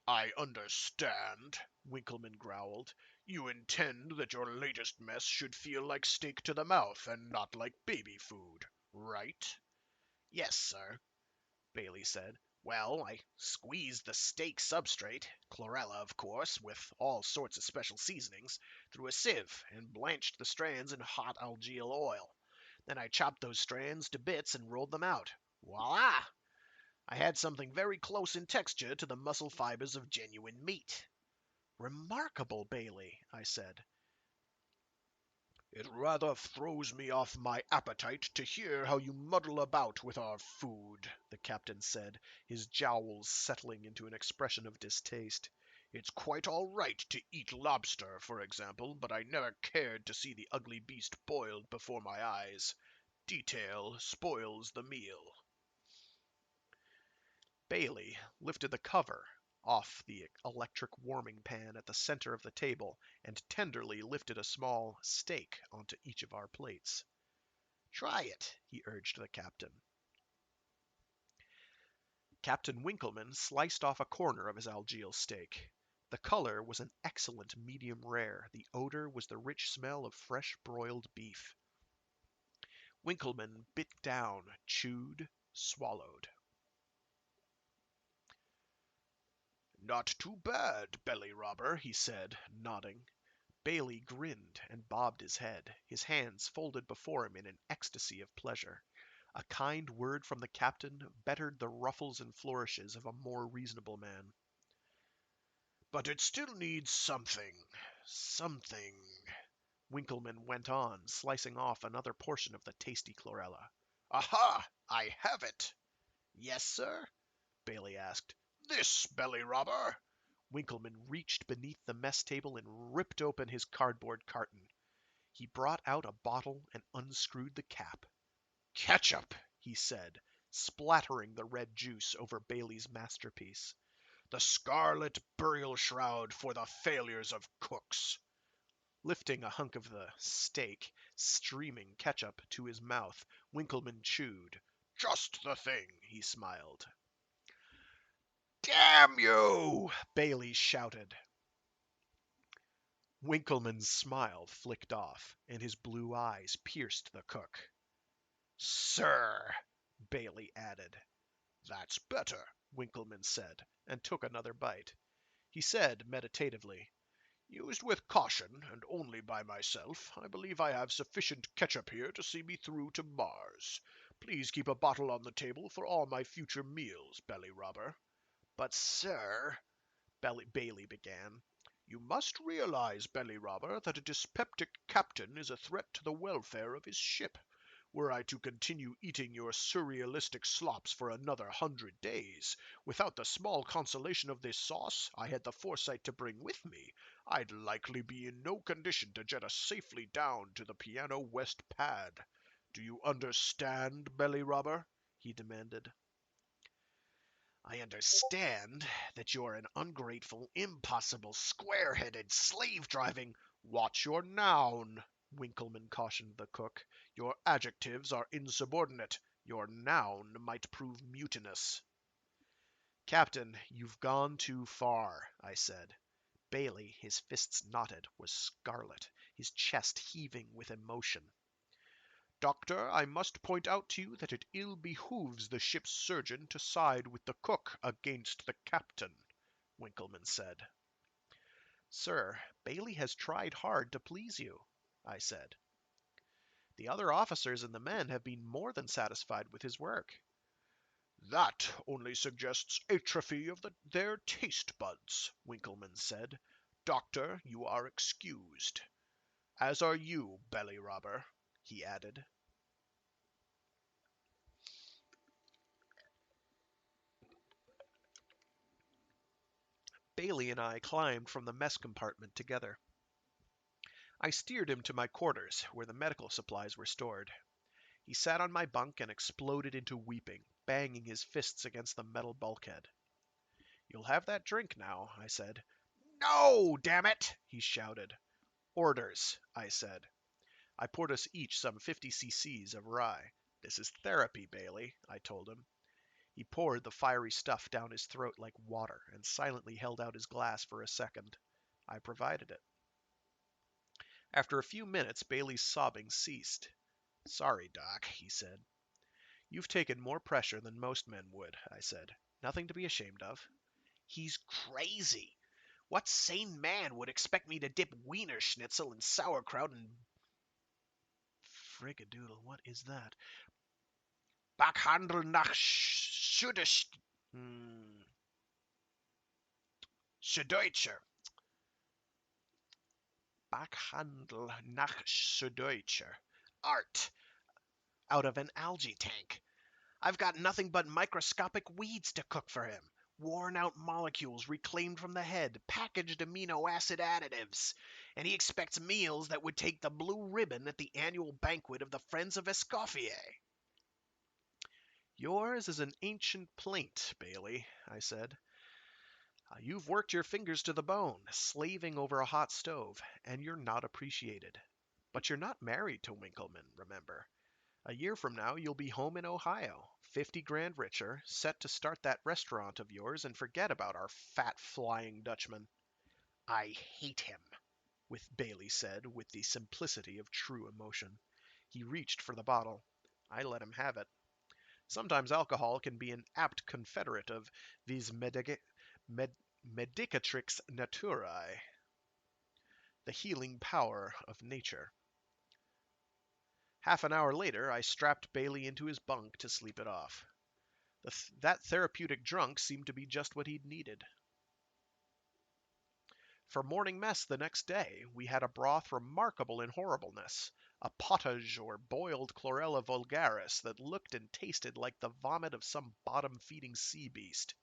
"I understand," Winkleman growled. "You intend that your latest mess should feel like steak to the mouth and not like baby food, right?" "Yes, sir," Bailey said. "Well, I squeezed the steak substrate, chlorella, of course, with all sorts of special seasonings, through a sieve and blanched the strands in hot algal oil. Then I chopped those strands to bits and rolled them out. Voila! I had something very close in texture to the muscle fibers of genuine meat." "Remarkable, Bailey," I said. "It rather throws me off my appetite to hear how you muddle about with our food," the captain said, his jowls settling into an expression of distaste. "It's quite all right to eat lobster, for example, but I never cared to see the ugly beast boiled before my eyes. Detail spoils the meal." Bailey lifted the cover off the electric warming pan at the center of the table and tenderly lifted a small steak onto each of our plates. "Try it," he urged the captain. Captain Winkleman sliced off a corner of his algal steak. The color was an excellent medium rare. The odor was the rich smell of fresh broiled beef. Winkleman bit down, chewed, swallowed. "Not too bad, belly robber," he said, nodding. Bailey grinned and bobbed his head, his hands folded before him in an ecstasy of pleasure. A kind word from the captain bettered the ruffles and flourishes of a more reasonable man. "But it still needs something," Winkleman went on, slicing off another portion of the tasty chlorella. "Aha! I have it." "Yes, sir?" Bailey asked. "This, belly robber." Winkleman reached beneath the mess table and ripped open his cardboard carton. He brought out a bottle and unscrewed the cap. "Ketchup," he said, splattering the red juice over Bailey's masterpiece. "The scarlet burial shroud for the failures of cooks." Lifting a hunk of the steak, streaming ketchup, to his mouth, Winkleman chewed. "Just the thing," he smiled. "Damn you!" Bailey shouted. Winkleman's smile flicked off, and his blue eyes pierced the cook. "Sir," Bailey added. "That's better. Winkleman said, and took another bite. He said meditatively, "Used with caution, and only by myself, I believe I have sufficient ketchup here to see me through to Mars. Please keep a bottle on the table for all my future meals, belly rubber." "But, sir," Bailey began. "You must realize, belly robber, that a dyspeptic captain is a threat to the welfare of his ship. Were I to continue eating your surrealistic slops for another 100 days, without the small consolation of this sauce I had the foresight to bring with me, I'd likely be in no condition to jet us safely down to the Piano West pad. Do you understand, belly robber?" he demanded. "I understand that you're an ungrateful, impossible, square-headed, slave-driving—" "Watch your noun," Winkleman cautioned the cook. "Your adjectives are insubordinate. Your noun might prove mutinous." "Captain, you've gone too far," I said. Bailey, his fists knotted, was scarlet, his chest heaving with emotion. "Doctor, I must point out to you that it ill behooves the ship's surgeon to side with the cook against the captain," Winkleman said. "Sir, Bailey has tried hard to please you," I said. "The other officers and the men have been more than satisfied with his work." "That only suggests atrophy of their taste buds," Winkleman said. "Doctor, you are excused. As are you, belly robber," he added. Bailey and I climbed from the mess compartment together. I steered him to my quarters, where the medical supplies were stored. He sat on my bunk and exploded into weeping, banging his fists against the metal bulkhead. "You'll have that drink now," I said. "No, damn it!" he shouted. "Orders," I said. I poured us each some 50 cc's of rye. "This is therapy, Bailey," I told him. He poured the fiery stuff down his throat like water and silently held out his glass for a second. I provided it. After a few minutes, Bailey's sobbing ceased. "Sorry, Doc," he said. "You've taken more pressure than most men would," I said. "Nothing to be ashamed of." "He's crazy. What sane man would expect me to dip Wiener Schnitzel in sauerkraut and—" Frigadoodle, what is that? "Backhandel nach Schudest... Schudeutscher. Backhandel nach Schudeutscher. Art. Out of an algae tank. I've got nothing but microscopic weeds to cook for him. Worn out molecules reclaimed from the head, packaged amino acid additives. And he expects meals that would take the blue ribbon at the annual banquet of the Friends of Escoffier." "Yours is an ancient plaint, Bailey," I said. "You've worked your fingers to the bone, slaving over a hot stove, and you're not appreciated. But you're not married to Winkleman, remember. A year from now you'll be home in Ohio, 50 grand richer, set to start that restaurant of yours and forget about our fat flying Dutchman." "I hate him," Bailey said, with the simplicity of true emotion. He reached for the bottle. I let him have it. Sometimes alcohol can be an apt confederate of vis medicatrix naturae, the healing power of nature. Half an hour later, I strapped Bailey into his bunk to sleep it off. That therapeutic drunk seemed to be just what he'd needed. For morning mess the next day, we had a broth remarkable in horribleness, a potage or boiled chlorella vulgaris that looked and tasted like the vomit of some bottom-feeding sea beast.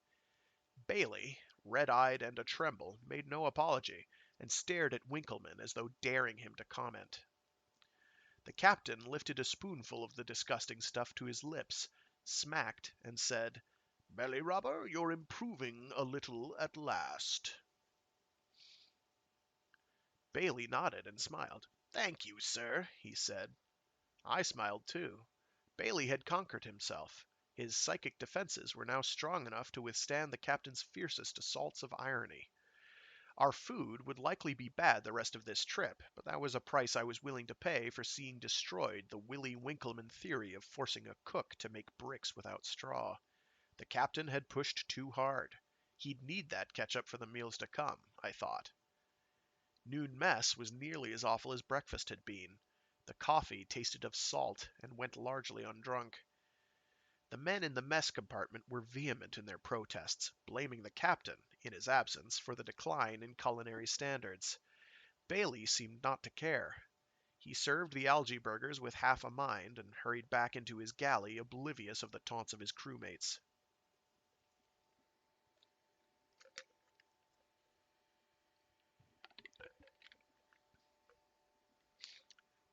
Bailey, red-eyed and a-tremble, made no apology, and stared at Winkleman as though daring him to comment. The captain lifted a spoonful of the disgusting stuff to his lips, smacked, and said, "Belly rubber, you're improving a little at last." Bailey nodded and smiled. "Thank you, sir," he said. I smiled too. Bailey had conquered himself. His psychic defenses were now strong enough to withstand the captain's fiercest assaults of irony. Our food would likely be bad the rest of this trip, but that was a price I was willing to pay for seeing destroyed the Willie Winkleman theory of forcing a cook to make bricks without straw. The captain had pushed too hard. He'd need that ketchup for the meals to come, I thought. Noon mess was nearly as awful as breakfast had been. The coffee tasted of salt and went largely undrunk. The men in the mess compartment were vehement in their protests, blaming the captain, in his absence, for the decline in culinary standards. Bailey seemed not to care. He served the algae burgers with half a mind and hurried back into his galley, oblivious of the taunts of his crewmates.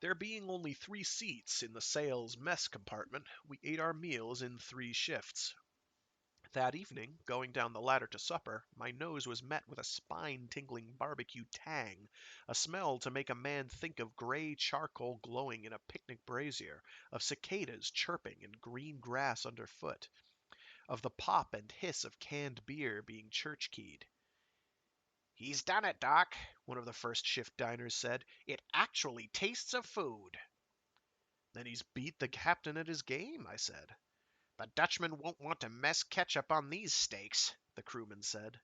There being only 3 seats in the sail's mess compartment, we ate our meals in 3 shifts. That evening, going down the ladder to supper, my nose was met with a spine-tingling barbecue tang, a smell to make a man think of gray charcoal glowing in a picnic brazier, of cicadas chirping and green grass underfoot, of the pop and hiss of canned beer being church-keyed. "He's done it, Doc," one of the first shift diners said. "It actually tastes of food." "Then he's beat the captain at his game," I said. "The Dutchman won't want to mess ketchup on these steaks," the crewman said.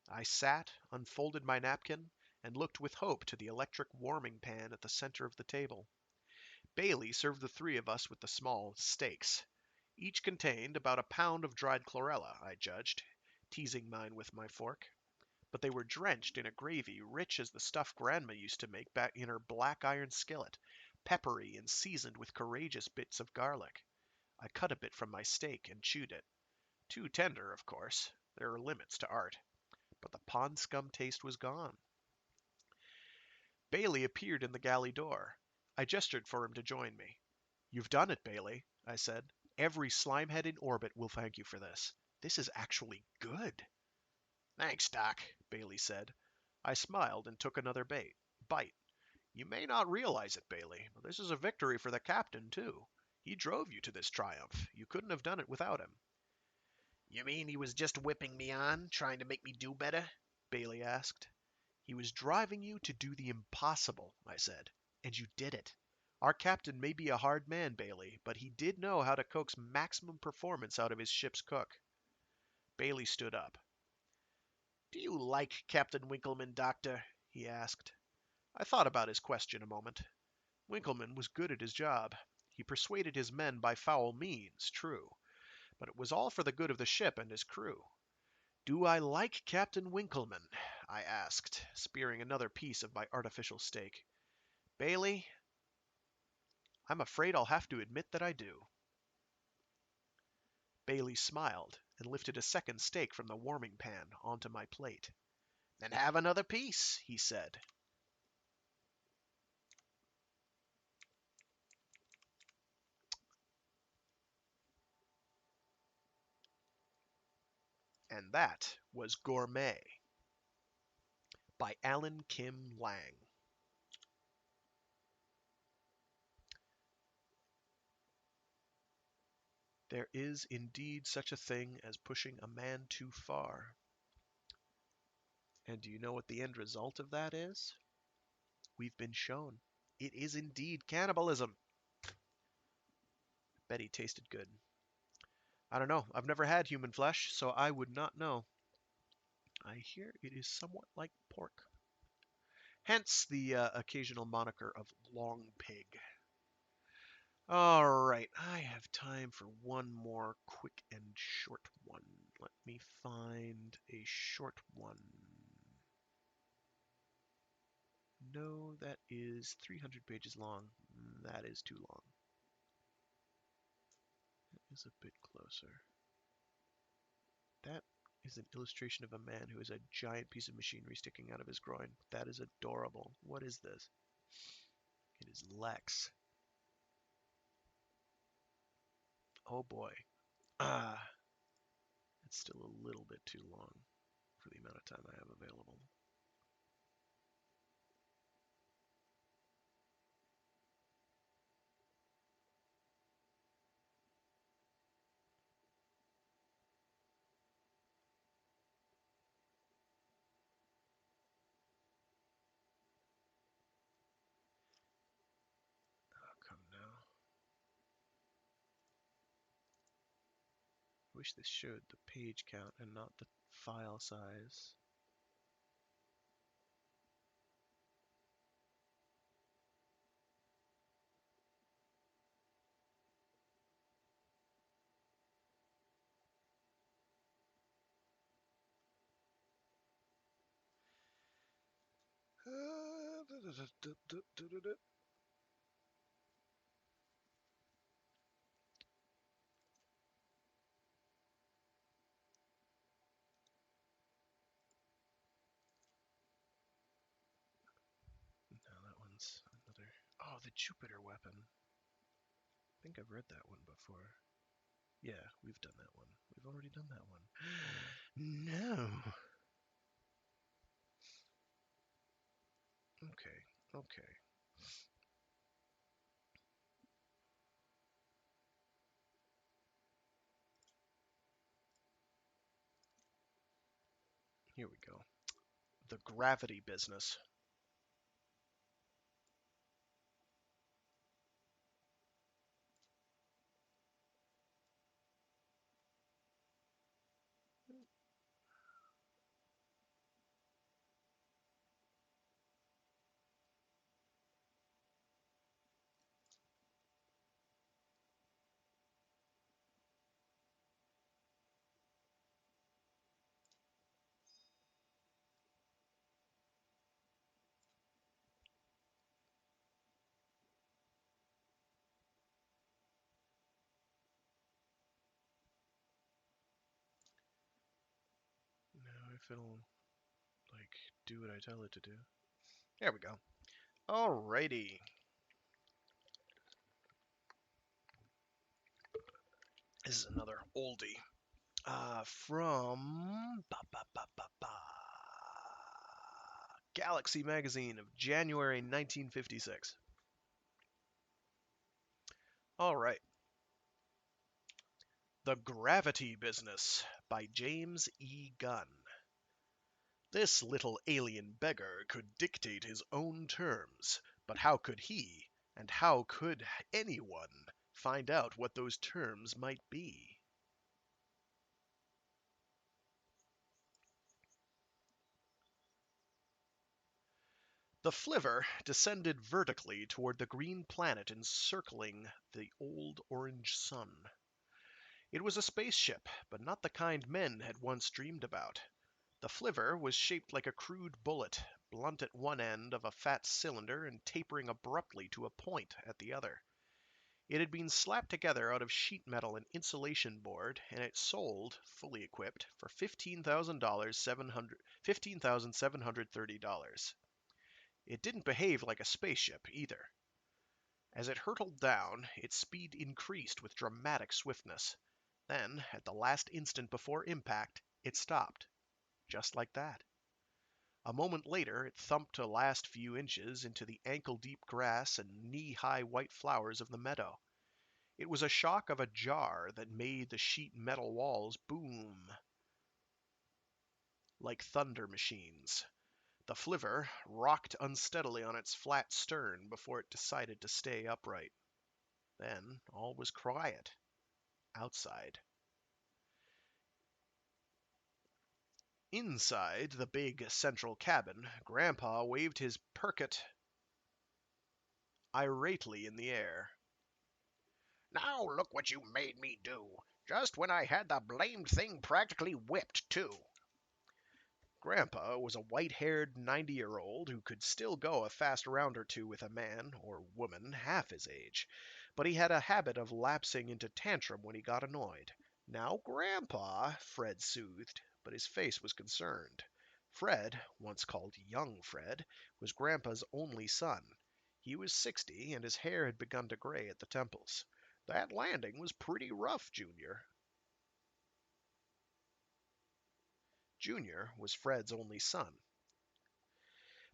I sat, unfolded my napkin, and looked with hope to the electric warming pan at the center of the table. Bailey served the 3 of us with the small steaks. Each contained about a pound of dried chlorella, I judged, teasing mine with my fork. But they were drenched in a gravy rich as the stuff Grandma used to make back in her black iron skillet, peppery and seasoned with courageous bits of garlic. I cut a bit from my steak and chewed it. Too tender, of course. There are limits to art. But the pond scum taste was gone. Bailey appeared in the galley door. I gestured for him to join me. "You've done it, Bailey," I said. "Every slimehead in orbit will thank you for this. This is actually good." "Thanks, Doc," Bailey said. I smiled and took another bite. "You may not realize it, Bailey, but this is a victory for the captain, too. He drove you to this triumph. You couldn't have done it without him." "You mean he was just whipping me on, trying to make me do better?" Bailey asked. "He was driving you to do the impossible," I said, "and you did it. Our captain may be a hard man, Bailey, but he did know how to coax maximum performance out of his ship's cook." Bailey stood up. "Do you like Captain Winkleman, Doctor?" he asked. I thought about his question a moment. Winkleman was good at his job. He persuaded his men by foul means, true, but it was all for the good of the ship and his crew. "Do I like Captain Winkleman?" I asked, spearing another piece of my artificial steak. "Bailey, I'm afraid I'll have to admit that I do." Bailey smiled and lifted a second steak from the warming pan onto my plate. "Then have another piece," he said. And that was Gourmet by Alan Kim Lang. There is indeed such a thing as pushing a man too far. And do you know what the end result of that is? We've been shown. It is indeed cannibalism. Betty tasted good. I don't know. I've never had human flesh, so I would not know. I hear it is somewhat like pork. Hence the occasional moniker of long pig. All right, I have time for one more quick and short one. Let me find a short one. No, that is 300 pages long. That is too long. That is a bit closer. That is an illustration of a man who has a giant piece of machinery sticking out of his groin. That is adorable. What is this? It is Lex. Oh boy. Ah, it's still a little bit too long for the amount of time I have available. Oh, come now. I wish this showed the page count and not the file size. Now that one's another. Oh, the Jupiter weapon. I think I've read that one before. Yeah, we've done that one. We've already done that one. No. Okay, okay. Here we go. The gravity business. Now if it'll, like, do what I tell it to do. There we go. Alrighty. This is another oldie. From Galaxy Magazine of January 1956. All right. The Gravity Business by James E. Gunn. This little alien beggar could dictate his own terms, but how could he, and how could anyone, find out what those terms might be? The flivver descended vertically toward the green planet encircling the old orange sun. It was a spaceship, but not the kind men had once dreamed about. The flivver was shaped like a crude bullet, blunt at one end of a fat cylinder and tapering abruptly to a point at the other. It had been slapped together out of sheet metal and insulation board, and it sold, fully equipped, for $15,730. It didn't behave like a spaceship, either. As it hurtled down, its speed increased with dramatic swiftness. Then, at the last instant before impact, it stopped. Just like that. A moment later, it thumped the last few inches into the ankle-deep grass and knee-high white flowers of the meadow. It was a shock of a jar that made the sheet metal walls boom like thunder machines. The flivver rocked unsteadily on its flat stern before it decided to stay upright. Then all was quiet outside. Inside the big central cabin, Grandpa waved his perket irately in the air. Now look what you made me do. Just when I had the blamed thing practically whipped, too. Grandpa was a white-haired 90-year-old who could still go a fast round or two with a man, or woman, half his age, but he had a habit of lapsing into tantrum when he got annoyed. Now, Grandpa, Fred soothed, but his face was concerned. Fred, once called Young Fred, was Grandpa's only son. He was 60, and his hair had begun to gray at the temples. That landing was pretty rough, Junior. Junior was Fred's only son.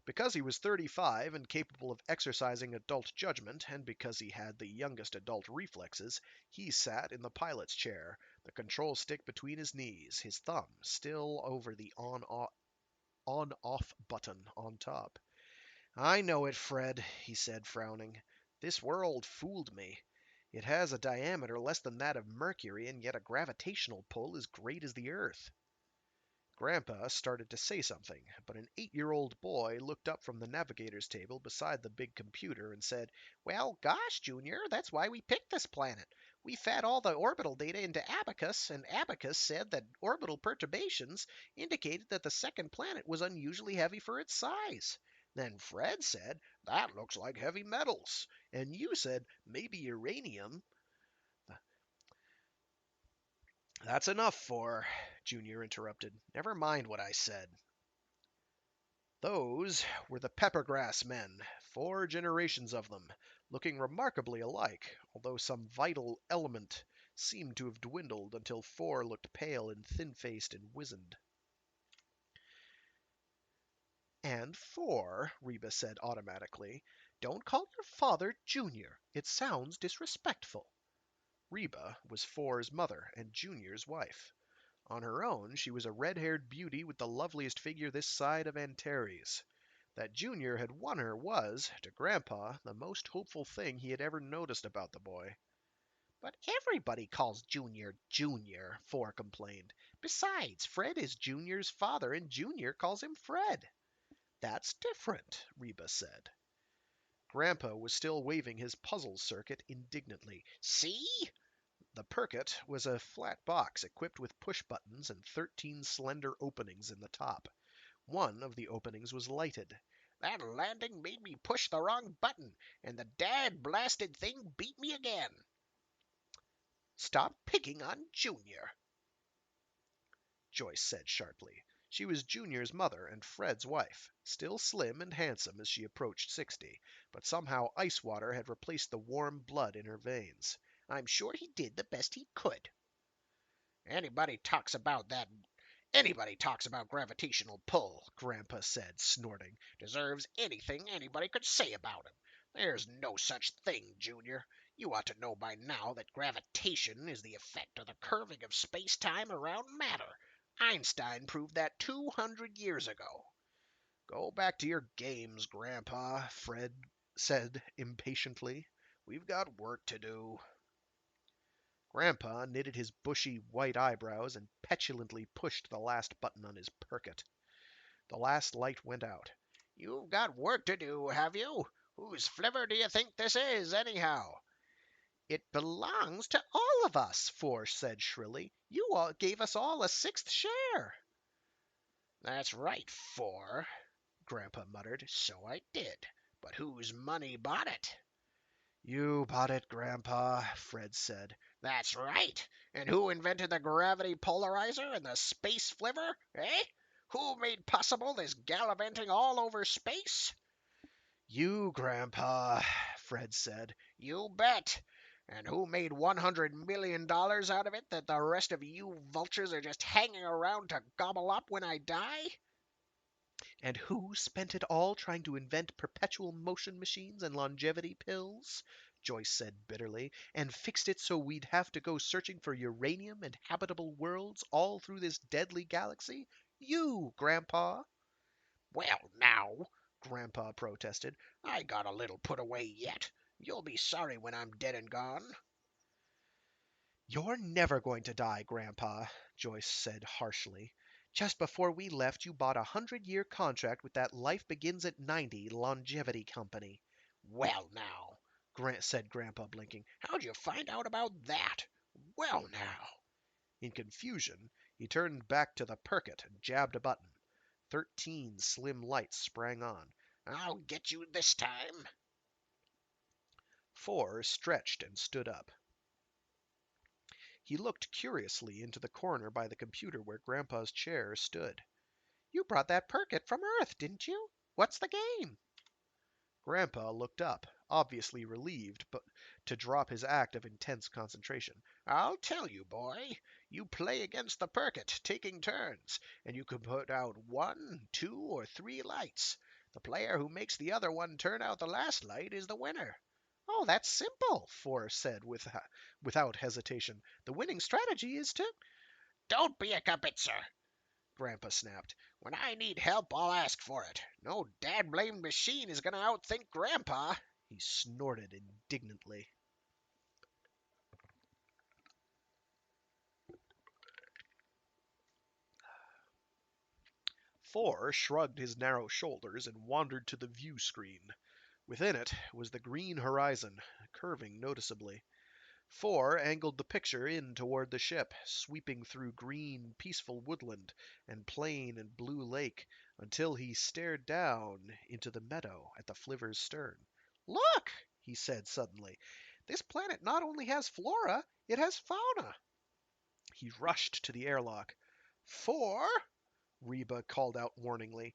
Because he was 35 and capable of exercising adult judgment, and because he had the youngest adult reflexes, he sat in the pilot's chair, the control stick between his knees, his thumb still over the on-off button on top. "I know it, Fred," he said, frowning. "This world fooled me. It has a diameter less than that of Mercury, and yet a gravitational pull as great as the Earth. Grandpa started to say something, but an 8-year-old boy looked up from the navigator's table beside the big computer and said, "Well, gosh, Junior, that's why we picked this planet. We fed all the orbital data into Abacus, and Abacus said that orbital perturbations indicated that the second planet was unusually heavy for its size. Then Fred said, that looks like heavy metals. And you said, maybe uranium." "That's enough for," Junior interrupted. "Never mind what I said. Those were the Peppergrass men, 4 generations of them, looking remarkably alike, although some vital element seemed to have dwindled until 4 looked pale and thin-faced and wizened. "And 4," Reba said automatically. "Don't call your father Junior. It sounds disrespectful." Reba was 4's mother and Junior's wife. On her own, she was a red-haired beauty with the loveliest figure this side of Antares. That Junior had won her was, to Grandpa, the most hopeful thing he had ever noticed about the boy. "But everybody calls Junior Junior," 4 complained. "Besides, Fred is Junior's father, and Junior calls him Fred." "That's different," Reba said. Grandpa was still waving his puzzle circuit indignantly. "See?" The Perkit was a flat box equipped with push buttons and 13 slender openings in the top. One of the openings was lighted. That landing made me push the wrong button, and the dad blasted thing beat me again. "Stop picking on Junior," Joyce said sharply. She was Junior's mother and Fred's wife, still slim and handsome as she approached 60, but somehow ice water had replaced the warm blood in her veins. I'm sure he did the best he could. Anybody talks about that Anybody talks about gravitational pull, Grandpa said, snorting, deserves anything anybody could say about him. There's no such thing, Junior. You ought to know by now that gravitation is the effect of the curving of space-time around matter. Einstein proved that 200 years ago. "Go back to your games, Grandpa," Fred said impatiently. "We've got work to do." Grandpa knitted his bushy white eyebrows and petulantly pushed the last button on his Perkit. The last light went out. You've got work to do, have you? Whose flivver do you think this is, anyhow? "It belongs to all of us," 4 said shrilly. "You all gave us all a 6th share." That's right, 4, Grandpa muttered. So I did. But whose money bought it? "You bought it, Grandpa," Fred said. That's right. And who invented the gravity polarizer and the space flivver? Eh? Who made possible this gallivanting all over space? "You, Grandpa," Fred said. You bet. And who made $100 million out of it that the rest of you vultures are just hanging around to gobble up when I die? "And who spent it all trying to invent perpetual motion machines and longevity pills?" Joyce said bitterly. "And fixed it so we'd have to go searching for uranium and habitable worlds all through this deadly galaxy? You, Grandpa." Well, now, Grandpa protested, I got a little put away yet. You'll be sorry when I'm dead and gone. "You're never going to die, Grandpa," Joyce said harshly. "Just before we left you bought a 100-year contract with that Life Begins at 90 longevity company." Well, now, said Grandpa, blinking, how'd you find out about that? Well, now. In confusion, he turned back to the Perkit and jabbed a button. 13 slim lights sprang on. I'll get you this time. 4 stretched and stood up. He looked curiously into the corner by the computer where Grandpa's chair stood. "You brought that Perkit from Earth, didn't you? What's the game?" Grandpa looked up, obviously relieved, but to drop his act of intense concentration. I'll tell you, boy. You play against the Perkit, taking turns, and you can put out 1, 2, or 3 lights. The player who makes the other one turn out the last light is the winner. "Oh, that's simple," 4 said without hesitation. "The winning strategy is to—" "Don't be a kibitzer," Grandpa snapped. "When I need help, I'll ask for it. No dad-blamed machine is going to outthink Grandpa." He snorted indignantly. Four shrugged his narrow shoulders and wandered to the view screen. Within it was the green horizon, curving noticeably. Four angled the picture in toward the ship, sweeping through green, peaceful woodland and plain and blue lake until he stared down into the meadow at the flivver's stern. "Look!" he said suddenly. "This planet not only has flora, it has fauna." He rushed to the airlock. "Four!" Reba called out warningly.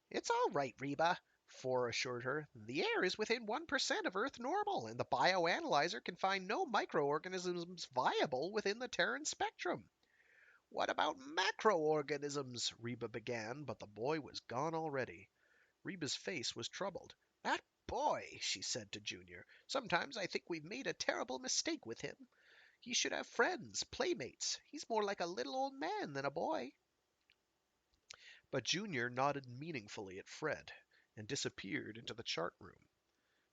"It's all right, Reba," Four assured her. "The air is within 1% of Earth normal, and the bioanalyzer can find no microorganisms viable within the Terran spectrum." "What about macroorganisms?" Reba began, but the boy was gone already. Reba's face was troubled. "That boy," she said to Junior. "Sometimes I think we've made a terrible mistake with him. He should have friends, playmates. He's more like a little old man than a boy." But Junior nodded meaningfully at Fred and disappeared into the chart room.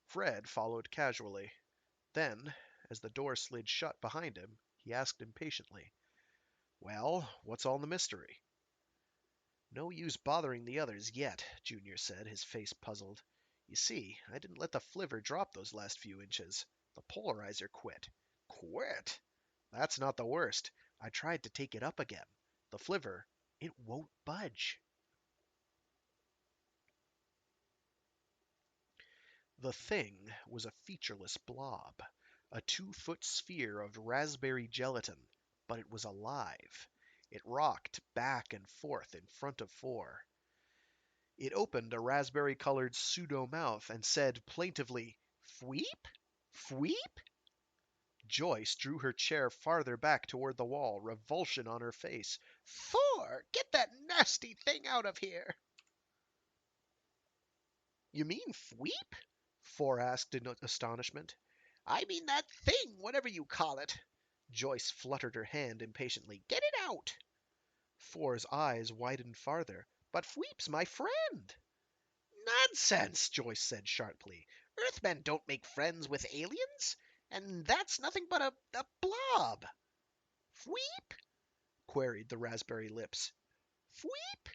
Fred followed casually. Then, as the door slid shut behind him, he asked impatiently, "Well, what's all the mystery?" "No use bothering the others yet," Junior said, his face puzzled. "You see, I didn't let the flivver drop those last few inches. The polarizer quit." "Quit?" "That's not the worst. I tried to take it up again. The flivver, it won't budge." The thing was a featureless blob, a 2-foot sphere of raspberry gelatin, but it was alive. It rocked back and forth in front of Four. It opened a raspberry-colored pseudo-mouth and said plaintively, "Fweep? Fweep?" Joyce drew her chair farther back toward the wall, revulsion on her face. "Four, get that nasty thing out of here." "You mean Fweep?" Four asked in astonishment. "I mean that thing, whatever you call it." Joyce fluttered her hand impatiently. "Get it out!" Four's eyes widened farther. "But Fweep's my friend." "Nonsense," Joyce said sharply. "Earthmen don't make friends with aliens. And that's nothing but a blob." "Fweep?" queried the raspberry lips. "Fweep?"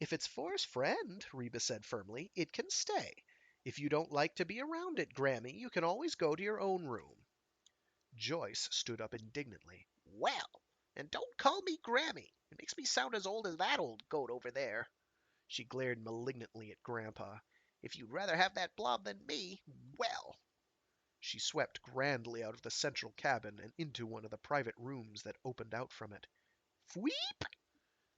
"If it's Four's friend," Reba said firmly, "it can stay. If you don't like to be around it, Grammy, you can always go to your own room." Joyce stood up indignantly. "Well, and don't call me Grammy. It makes me sound as old as that old goat over there." She glared malignantly at Grandpa. "If you'd rather have that blob than me, well." She swept grandly out of the central cabin and into one of the private rooms that opened out from it. "Fweep?"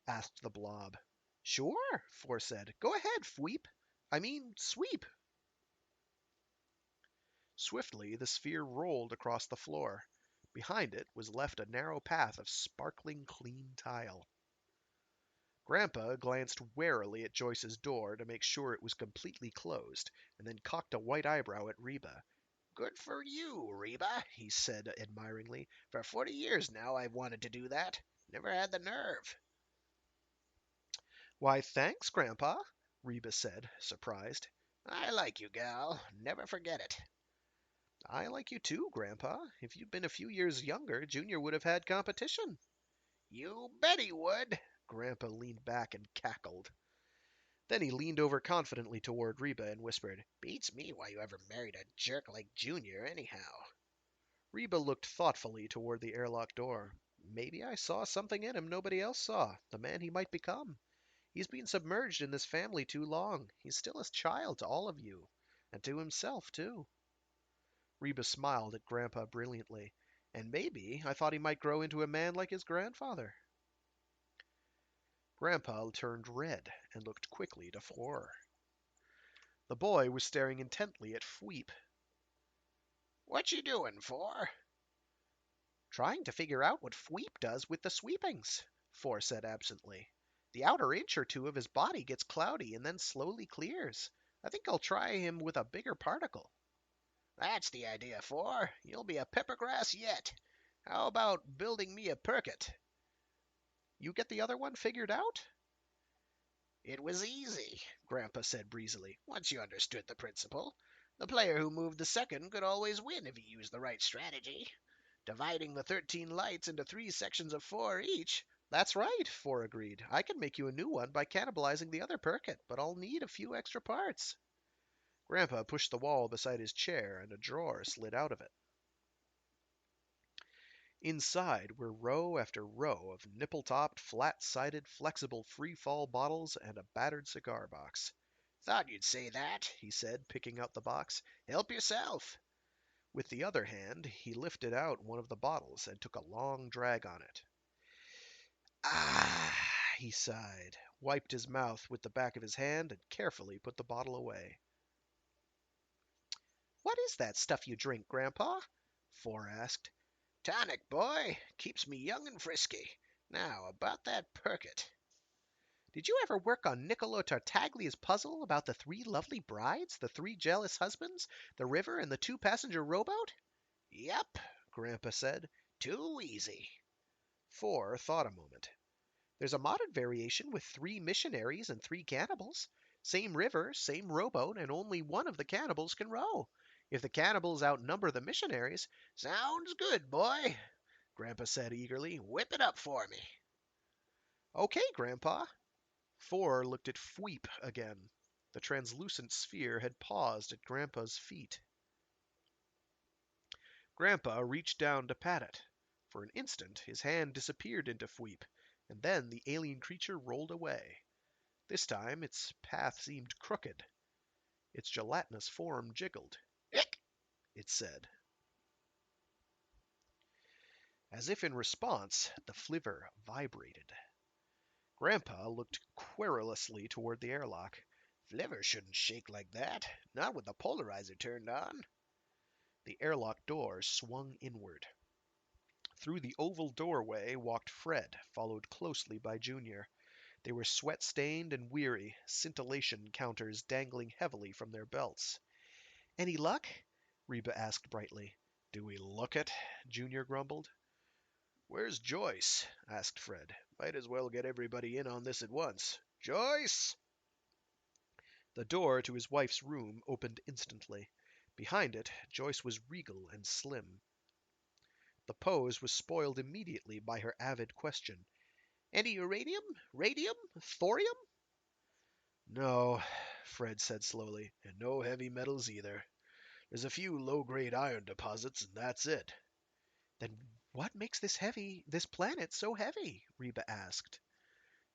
asked the blob. "Sure," Four said. "Go ahead, Fweep. I mean, sweep." Swiftly the sphere rolled across the floor. Behind it was left a narrow path of sparkling clean tile. Grandpa glanced warily at Joyce's door to make sure it was completely closed, and then cocked a white eyebrow at Reba. "Good for you, Reba," he said admiringly. "For 40 years now I've wanted to do that. Never had the nerve." "Why, thanks, Grandpa," Reba said, surprised. "I like you, gal. Never forget it." "I like you too, Grandpa. If you'd been a few years younger, Junior would have had competition." "You bet he would." Grandpa leaned back and cackled. Then he leaned over confidently toward Reba and whispered, "Beats me why you ever married a jerk like Junior, anyhow." Reba looked thoughtfully toward the airlock door. "Maybe I saw something in him nobody else saw, the man he might become. He's been submerged in this family too long. He's still a child to all of you, and to himself, too." Reba smiled at Grandpa brilliantly. "And maybe I thought he might grow into a man like his grandfather." Grandpa turned red and looked quickly to Four. The boy was staring intently at Fweep. "What you doing for?" "Trying to figure out what Fweep does with the sweepings," Four said absently. "The outer inch or two of his body gets cloudy and then slowly clears. I think I'll try him with a bigger particle." "That's the idea, For. You'll be a peppergrass yet. How about building me a perket?" "You get the other one figured out?" "It was easy," Grandpa said breezily, "once you understood the principle. The player who moved the second could always win if he used the right strategy. Dividing the 13 lights into 3 sections of 4 each, That's right, Four agreed. I can make you a new one by cannibalizing the other Perkit, but I'll need a few extra parts. Grandpa pushed the wall beside his chair, and a drawer slid out of it. Inside were row after row of nipple-topped, flat-sided, flexible free-fall bottles and a battered cigar box. Thought you'd say that, he said, picking out the box. Help yourself. With the other hand, he lifted out one of the bottles and took a long drag on it. Ah, he sighed, wiped his mouth with the back of his hand, and carefully put the bottle away. What is that stuff you drink, Grandpa? Four asked. Tonic, boy. Keeps me young and frisky. Now, about that Perkit. Did you ever work on Niccolo Tartaglia's puzzle about the three lovely brides, the three jealous husbands, the river, and the two-passenger rowboat? Yep, Grandpa said. Too easy. Four thought a moment. There's a modern variation with three missionaries and three cannibals. Same river, same rowboat, and only one of the cannibals can row. If the cannibals outnumber the missionaries, Sounds good, boy, Grandpa said eagerly. Whip it up for me. okay, Grandpa. Four looked at Fweep again. The translucent sphere had paused at Grandpa's feet. Grandpa reached down to pat it. For an instant his hand disappeared into Fweep, and then the alien creature rolled away. This time its path seemed crooked. Its gelatinous form jiggled. Ick! It said. As if in response, the flivver vibrated. Grandpa looked querulously toward the airlock. Flivver shouldn't shake like that, not with the polarizer turned on. The airlock door swung inward. Through the oval doorway walked Fred, followed closely by Junior. They were sweat-stained and weary, scintillation counters dangling heavily from their belts. Any luck? Reba asked brightly. Do we look it? Junior grumbled. Where's Joyce? Asked Fred. Might as well get everybody in on this at once. Joyce! The door to his wife's room opened instantly. Behind it, Joyce was regal and slim. The pose was spoiled immediately by her avid question. Any uranium? Radium? Thorium? No, Fred said slowly, and no heavy metals either. There's a few low-grade iron deposits, and that's it. Then what makes this planet so heavy? Reba asked.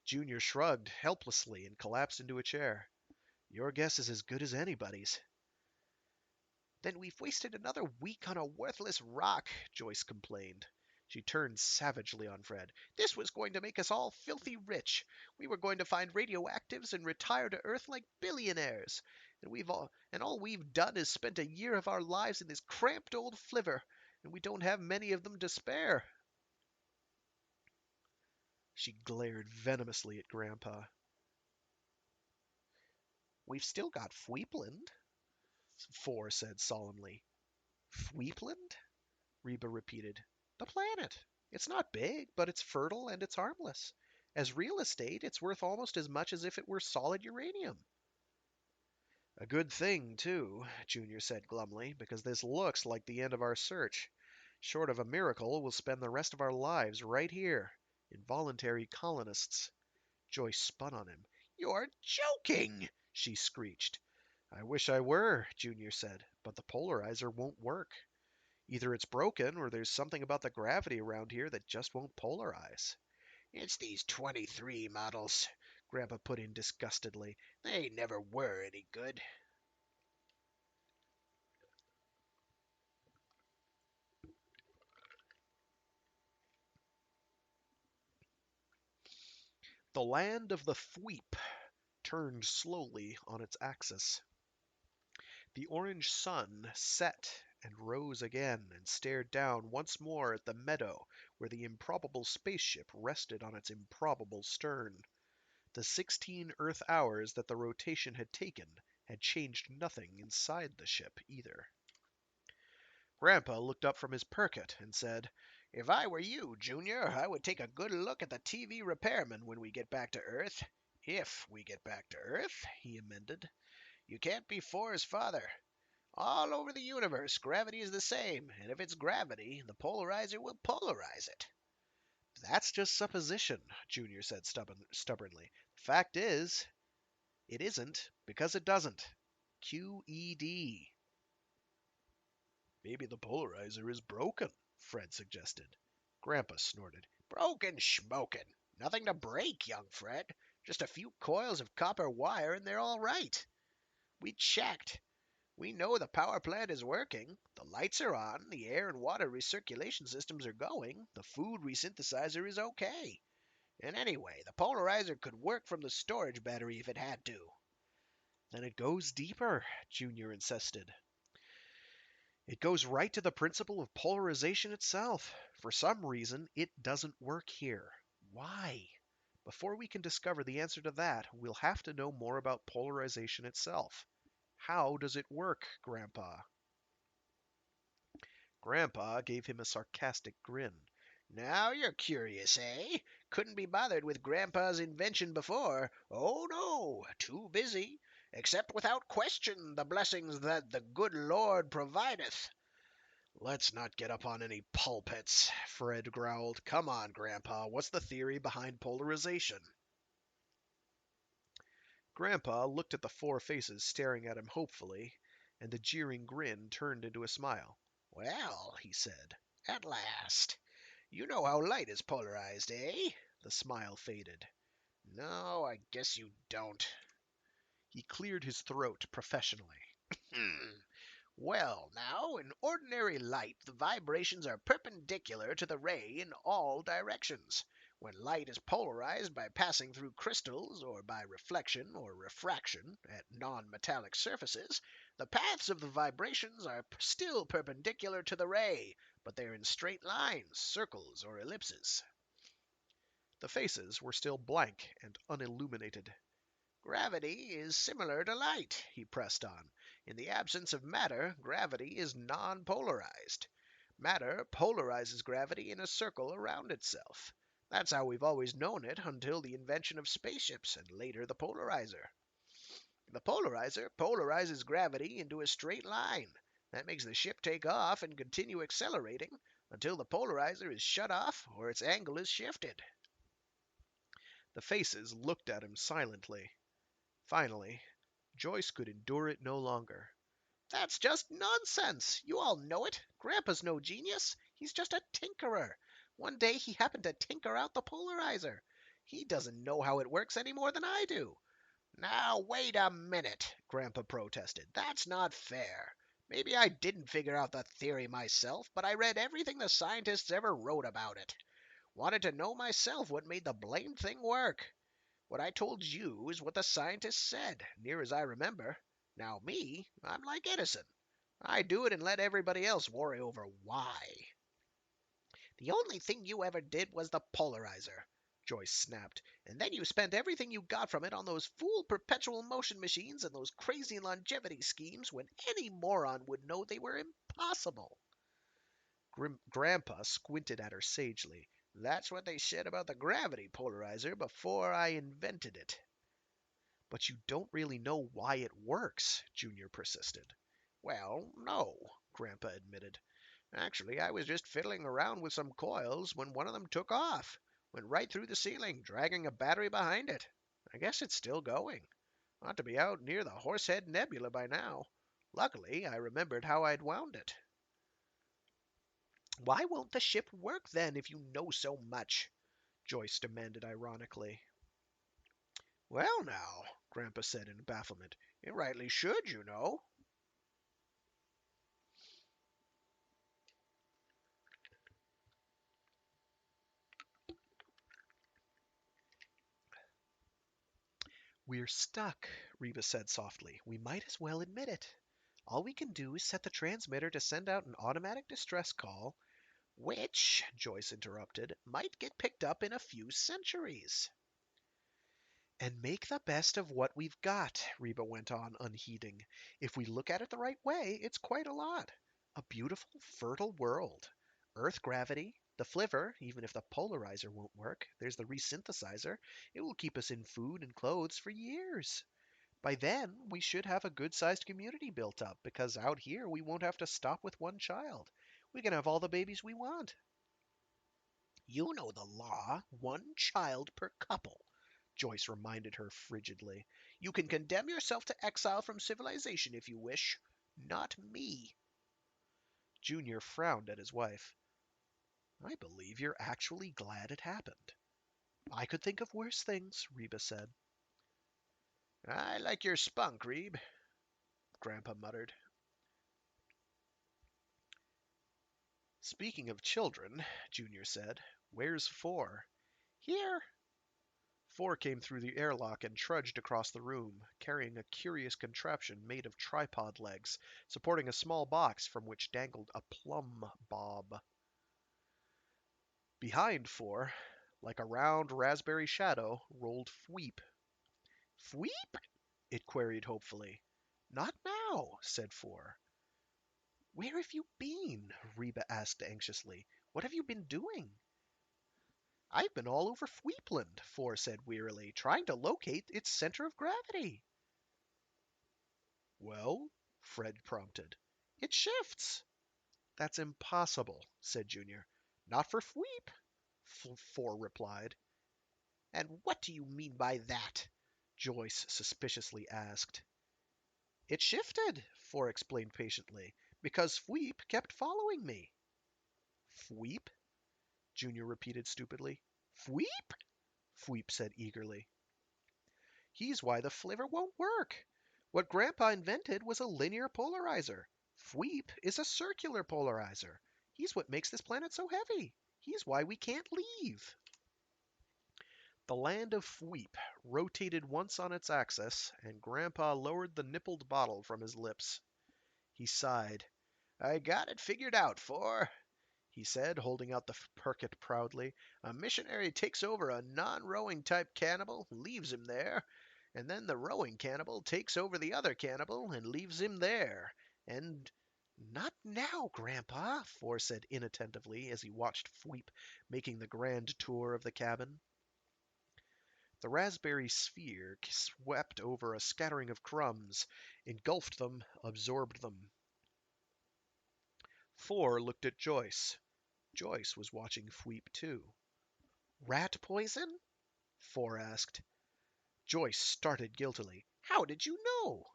Junior shrugged helplessly and collapsed into a chair. Your guess is as good as anybody's. Then we've wasted another week on a worthless rock, Joyce complained. She turned savagely on Fred. This was going to make us all filthy rich. We were going to find radioactives and retire to Earth like billionaires. And all we've done is spent a year of our lives in this cramped old flivver, and we don't have many of them to spare. She glared venomously at Grandpa. We've still got Fweepland, Four said solemnly. Fweepland? Reba repeated. The planet. It's not big, but it's fertile and it's harmless. As real estate, it's worth almost as much as if it were solid uranium. A good thing, too, Junior said glumly, because this looks like the end of our search. Short of a miracle, we'll spend the rest of our lives right here, involuntary colonists. Joyce spun on him. You're joking, she screeched. I wish I were, Junior said, but the polarizer won't work. Either it's broken or there's something about the gravity around here that just won't polarize. It's these 23 models, Grandpa put in disgustedly. They never were any good. The land of the Fweep turned slowly on its axis. The orange sun set and rose again and stared down once more at the meadow where the improbable spaceship rested on its improbable stern. The 16 Earth hours that the rotation had taken had changed nothing inside the ship either. Grandpa looked up from his Perkit and said, If I were you, Junior, I would take a good look at the TV repairman when we get back to Earth. If we get back to Earth, he amended. You can't be Four's father. All over the universe, gravity is the same, and if it's gravity, the polarizer will polarize it. That's just supposition, Junior said stubbornly. The fact is, it isn't, because it doesn't. QED. Maybe the polarizer is broken, Fred suggested. Grandpa snorted. Broken schmokin'. Nothing to break, young Fred. Just a few coils of copper wire and they're all right. We checked. We know the power plant is working. The lights are on. The air and water recirculation systems are going. The food resynthesizer is okay. And anyway, the polarizer could work from the storage battery if it had to. Then it goes deeper, Junior insisted. It goes right to the principle of polarization itself. For some reason, it doesn't work here. Why? Before we can discover the answer to that, we'll have to know more about polarization itself. How does it work, Grandpa? Grandpa gave him a sarcastic grin. Now you're curious, eh? Couldn't be bothered with Grandpa's invention before. Oh no, too busy. Accept without question the blessings that the good Lord provideth. Let's not get up on any pulpits, Fred growled. Come on, Grandpa, what's the theory behind polarization? Grandpa looked at the four faces staring at him hopefully, and the jeering grin turned into a smile. Well, he said, at last. You know how light is polarized, eh? The smile faded. No, I guess you don't. He cleared his throat professionally. Well, now, in ordinary light, the vibrations are perpendicular to the ray in all directions. When light is polarized by passing through crystals, or by reflection or refraction at non-metallic surfaces, the paths of the vibrations are still perpendicular to the ray, but they're in straight lines, circles, or ellipses. The faces were still blank and unilluminated. Gravity is similar to light, he pressed on. In the absence of matter, gravity is non-polarized. Matter polarizes gravity in a circle around itself. That's how we've always known it until the invention of spaceships and later the polarizer. The polarizer polarizes gravity into a straight line. That makes the ship take off and continue accelerating until the polarizer is shut off or its angle is shifted. The faces looked at him silently. Finally, Joyce could endure it no longer. That's just nonsense. You all know it. Grandpa's no genius. He's just a tinkerer. One day he happened to tinker out the polarizer. He doesn't know how it works any more than I do. Now, wait a minute, Grandpa protested. That's not fair. Maybe I didn't figure out the theory myself, but I read everything the scientists ever wrote about it. Wanted to know myself what made the blamed thing work. What I told you is what the scientists said, near as I remember. Now me, I'm like Edison. I do it and let everybody else worry over why. The only thing you ever did was the polarizer, Joyce snapped. And then you spent everything you got from it on those fool perpetual motion machines and those crazy longevity schemes when any moron would know they were impossible. Grandpa squinted at her sagely. That's what they said about the gravity polarizer before I invented it. But you don't really know why it works, Junior persisted. Well, no, Grandpa admitted. Actually, I was just fiddling around with some coils when one of them took off. Went right through the ceiling, dragging a battery behind it. I guess it's still going. Ought to be out near the Horsehead Nebula by now. Luckily, I remembered how I'd wound it. Why won't the ship work then if you know so much? Joyce demanded ironically. Well, now, Grandpa said in bafflement, it rightly should, you know. We're stuck, Reba said softly. We might as well admit it. All we can do is set the transmitter to send out an automatic distress call, which, Joyce interrupted, might get picked up in a few centuries. And make the best of what we've got, Reba went on, unheeding. If we look at it the right way, it's quite a lot. A beautiful, fertile world. Earth gravity, the flivver, even if the polarizer won't work. There's the resynthesizer. It will keep us in food and clothes for years. By then, we should have a good-sized community built up, because out here we won't have to stop with one child. We can have all the babies we want. You know the law, one child per couple, Joyce reminded her frigidly. You can condemn yourself to exile from civilization if you wish. Not me. Junior frowned at his wife. I believe you're actually glad it happened. I could think of worse things, Reba said. I like your spunk, Reeb, Grandpa muttered. Speaking of children, Junior said, where's Four? Here. Four came through the airlock and trudged across the room, carrying a curious contraption made of tripod legs, supporting a small box from which dangled a plumb bob. Behind Four, like a round raspberry shadow, rolled Fweep. Fweep? It queried hopefully. Not now, said Four. Where have you been? Reba asked anxiously. What have you been doing? I've been all over Fweepland, Four said wearily, trying to locate its center of gravity. Well, Fred prompted. It shifts. That's impossible, said Junior. Not for Fweep, Four replied. And what do you mean by that? Joyce suspiciously asked. It shifted, Four explained patiently, because Fweep kept following me. Fweep? Junior repeated stupidly. Fweep? Fweep said eagerly. He's why the flivver won't work. What Grandpa invented was a linear polarizer. Fweep is a circular polarizer. He's what makes this planet so heavy. He's why we can't leave. The land of Fweep rotated once on its axis, and Grandpa lowered the nippled bottle from his lips. He sighed. I got it figured out, Four, he said, holding out the perket proudly. A missionary takes over a non-rowing type cannibal, leaves him there, and then the rowing cannibal takes over the other cannibal and leaves him there. And not now, Grandpa, Four said inattentively as he watched Fweep making the grand tour of the cabin. The raspberry sphere swept over a scattering of crumbs, engulfed them, absorbed them. Four looked at Joyce. Joyce was watching Fweep too. Rat poison? Four asked. Joyce started guiltily. How did you know?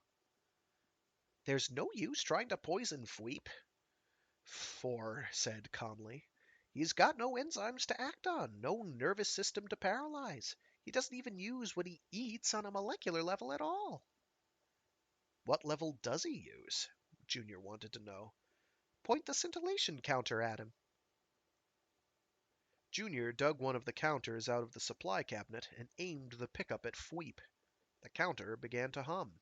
There's no use trying to poison Fweep, Four said calmly. He's got no enzymes to act on, no nervous system to paralyze. He doesn't even use what he eats on a molecular level at all. What level does he use? Junior wanted to know. Point the scintillation counter at him. Junior dug one of the counters out of the supply cabinet and aimed the pickup at Fweep. The counter began to hum.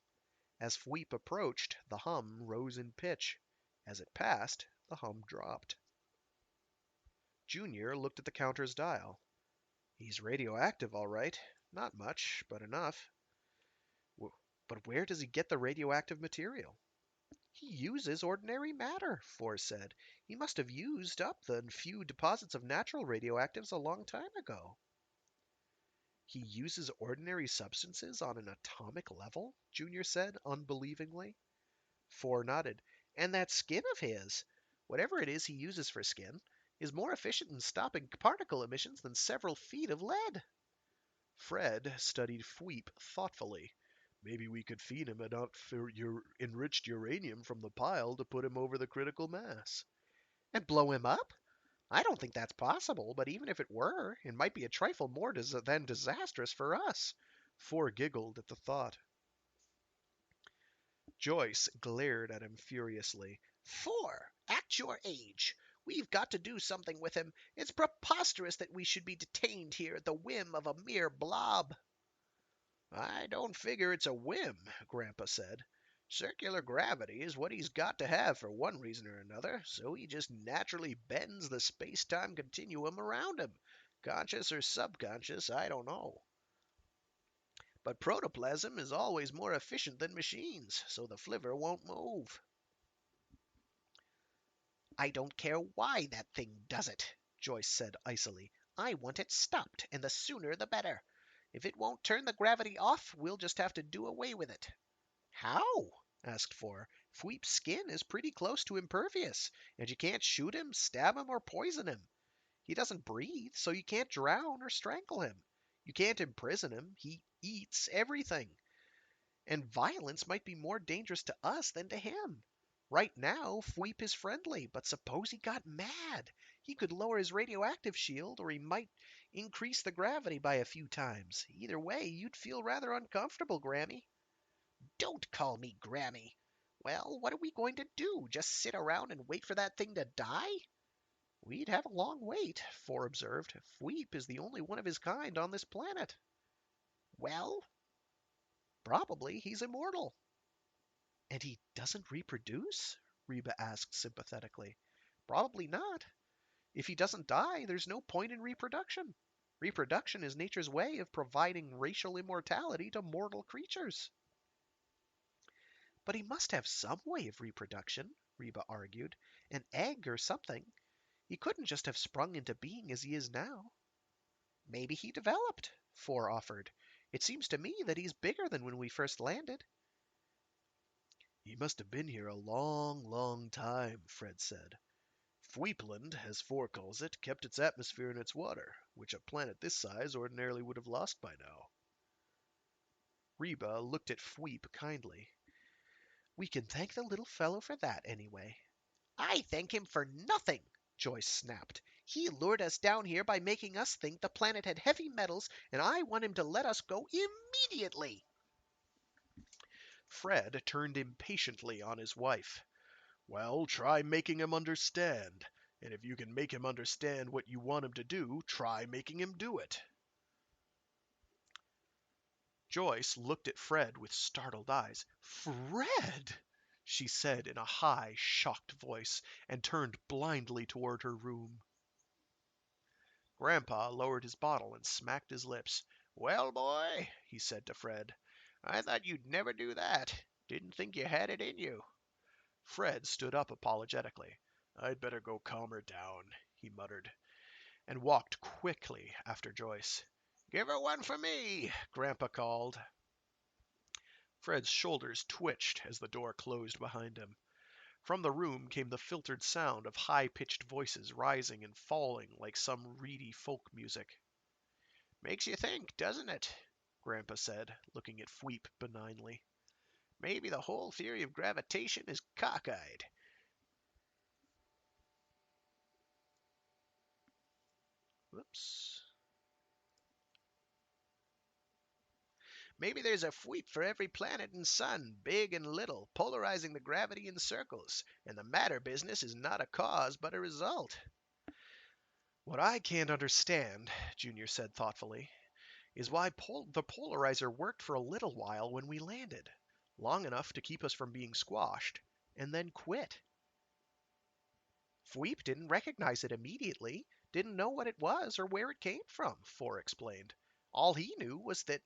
As Fweep approached, the hum rose in pitch. As it passed, the hum dropped. Junior looked at the counter's dial. He's radioactive, all right. Not much, but enough. But where does he get the radioactive material? He uses ordinary matter, Four said. He must have used up the few deposits of natural radioactives a long time ago. He uses ordinary substances on an atomic level? Junior said, unbelievingly. Four nodded. And that skin of his, whatever it is he uses for skin, is more efficient in stopping particle emissions than several feet of lead. Fred studied Fweep thoughtfully. Maybe we could feed him enough enriched uranium from the pile to put him over the critical mass. And blow him up? I don't think that's possible, but even if it were, it might be a trifle more than disastrous for us. Four giggled at the thought. Joyce glared at him furiously. Four, act your age. We've got to do something with him. It's preposterous that we should be detained here at the whim of a mere blob. I don't figure it's a whim, Grandpa said. Circular gravity is what he's got to have for one reason or another, so he just naturally bends the space-time continuum around him. Conscious or subconscious, I don't know. But protoplasm is always more efficient than machines, so the flivver won't move. I don't care why that thing does it, Joyce said icily. I want it stopped, and the sooner the better. If it won't turn the gravity off, we'll just have to do away with it. How? Asked Four. Fweep's skin is pretty close to impervious, and you can't shoot him, stab him, or poison him. He doesn't breathe, so you can't drown or strangle him. You can't imprison him. He eats everything. And violence might be more dangerous to us than to him. Right now, Fweep is friendly, but suppose he got mad. He could lower his radioactive shield, or he might increase the gravity by a few times. Either way, you'd feel rather uncomfortable, Grammy. Don't call me Grammy. Well, what are we going to do? Just sit around and wait for that thing to die? We'd have a long wait, For observed. Fweep is the only one of his kind on this planet. Well, Probably he's immortal. And he doesn't reproduce? Reba asked sympathetically. Probably not. If he doesn't die, there's no point in reproduction. Reproduction is nature's way of providing racial immortality to mortal creatures. But he must have some way of reproduction, Reba argued. An egg or something. He couldn't just have sprung into being as he is now. Maybe he developed, Four offered. It seems to me that he's bigger than when we first landed. He must have been here a long, long time, Fred said. Fweepland, as Four calls it, kept its atmosphere and its water, which a planet this size ordinarily would have lost by now. Reba looked at Fweep kindly. We can thank the little fellow for that, anyway. I thank him for nothing, Joyce snapped. He lured us down here by making us think the planet had heavy metals, and I want him to let us go immediately. Fred turned impatiently on his wife. Well, try making him understand. And if you can make him understand what you want him to do, try making him do it. Joyce looked at Fred with startled eyes. Fred! She said in a high, shocked voice, and turned blindly toward her room. Grandpa lowered his bottle and smacked his lips. Well, boy, he said to Fred, I thought you'd never do that. Didn't think you had it in you. Fred stood up apologetically. I'd better go calm her down, he muttered, and walked quickly after Joyce. Give her one for me, Grandpa called. Fred's shoulders twitched as the door closed behind him. From the room came the filtered sound of high-pitched voices rising and falling like some reedy folk music. Makes you think, doesn't it? Grandpa said, looking at Fweep benignly. Maybe the whole theory of gravitation is cockeyed. Whoops. Maybe there's a Fweep for every planet and sun, big and little, polarizing the gravity in circles, and the matter business is not a cause but a result. What I can't understand, Junior said thoughtfully, is why the polarizer worked for a little while when we landed, long enough to keep us from being squashed, and then quit. Fweep didn't recognize it immediately, didn't know what it was or where it came from, Four explained. All he knew was that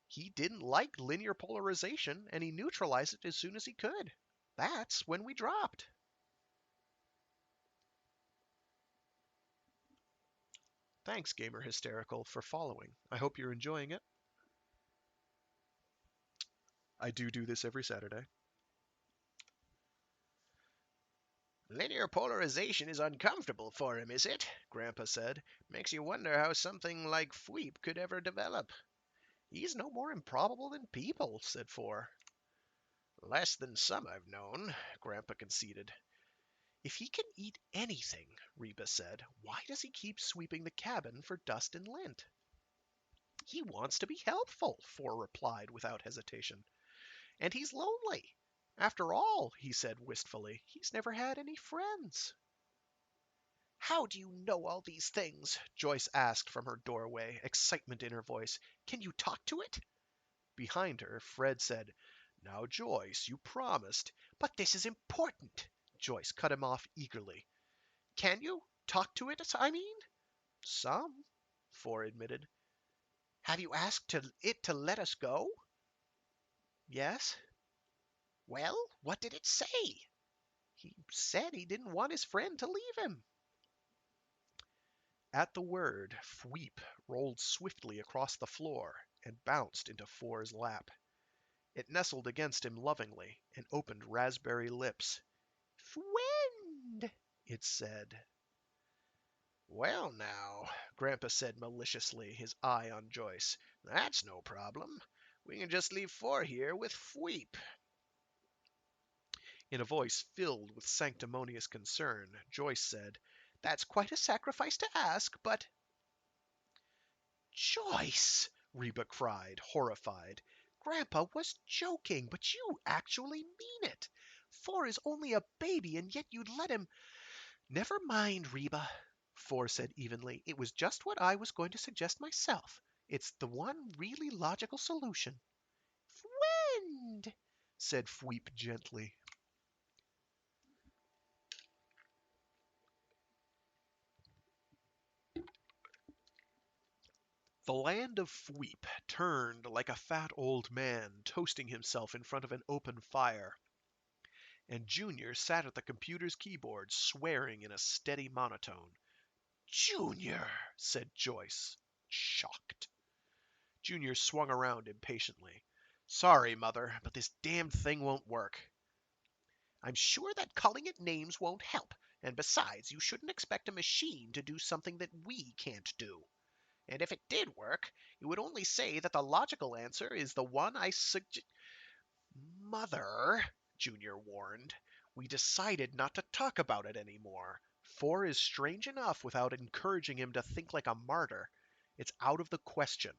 he didn't like linear polarization and he neutralized it as soon as he could. That's when we dropped. Thanks, Gamer Hysterical, for following. I hope you're enjoying it. I do this every Saturday. Linear polarization is uncomfortable for him, is it? Grandpa said. Makes you wonder how something like Fweep could ever develop. He's no more improbable than people, said Four. Less than some I've known, Grandpa conceded. If he can eat anything, Reba said, why does he keep sweeping the cabin for dust and lint? He wants to be helpful, Four replied without hesitation. And he's lonely. After all, he said wistfully, he's never had any friends. How do you know all these things? Joyce asked from her doorway, excitement in her voice. Can you talk to it? Behind her, Fred said, Now, Joyce, you promised. But this is important. Joyce cut him off eagerly. Can you talk to it, I mean? Some, Four admitted. Have you asked it to let us go? Yes. Well, what did it say? He said he didn't want his friend to leave him. At the word, Fweep rolled swiftly across the floor and bounced into Four's lap. It nestled against him lovingly and opened raspberry lips. Friend, it said. Well, now, Grandpa said maliciously, his eye on Joyce, that's no problem. We can just leave 4 here with Fweep. In a voice filled with sanctimonious concern, Joyce said, That's quite a sacrifice to ask, but Joyce! Reba cried, horrified. Grandpa was joking, but you actually mean it. 4 is only a baby, and yet you'd let him. Never mind, Reba, 4 said evenly. It was just what I was going to suggest myself. It's the one really logical solution. Friend, said Fweep gently. The land of Fweep turned like a fat old man toasting himself in front of an open fire, and Junior sat at the computer's keyboard swearing in a steady monotone. Junior, said Joyce, shocked. Junior swung around impatiently. Sorry, Mother, but this damned thing won't work. I'm sure that calling it names won't help, and besides, you shouldn't expect a machine to do something that we can't do. And if it did work, it would only say that the logical answer is the one I suggest. Mother, Junior warned, we decided not to talk about it anymore. 4 is strange enough without encouraging him to think like a martyr. It's out of the question.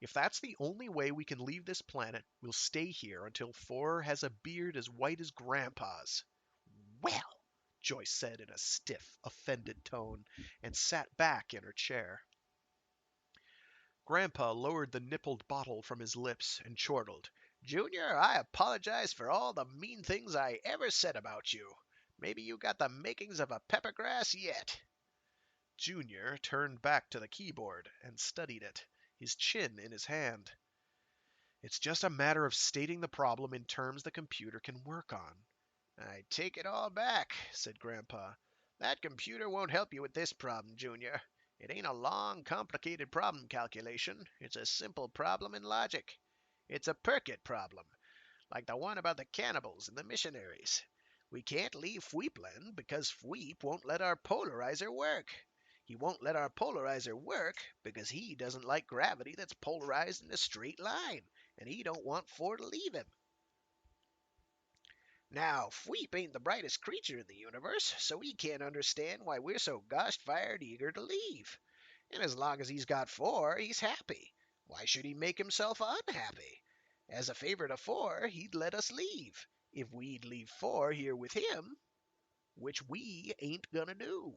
If that's the only way we can leave this planet, we'll stay here until 4 has a beard as white as Grandpa's. Well, Joyce said in a stiff, offended tone, and sat back in her chair. Grandpa lowered the nippled bottle from his lips and chortled. Junior, I apologize for all the mean things I ever said about you. Maybe you got the makings of a peppergrass yet. Junior turned back to the keyboard and studied it, his chin in his hand. It's just a matter of stating the problem in terms the computer can work on. I take it all back, said Grandpa. That computer won't help you with this problem, Junior. It ain't a long, complicated problem calculation. It's a simple problem in logic. It's a Perkit problem, like the one about the cannibals and the missionaries. We can't leave Fweepland because Fweep won't let our polarizer work. He won't let our polarizer work because he doesn't like gravity that's polarized in a straight line, and he don't want 4 to leave him. Now, Fweep ain't the brightest creature in the universe, so he can't understand why we're so gosh fired eager to leave. And as long as he's got 4, he's happy. Why should he make himself unhappy? As a favor to 4, he'd let us leave. If we'd leave 4 here with him, which we ain't gonna do.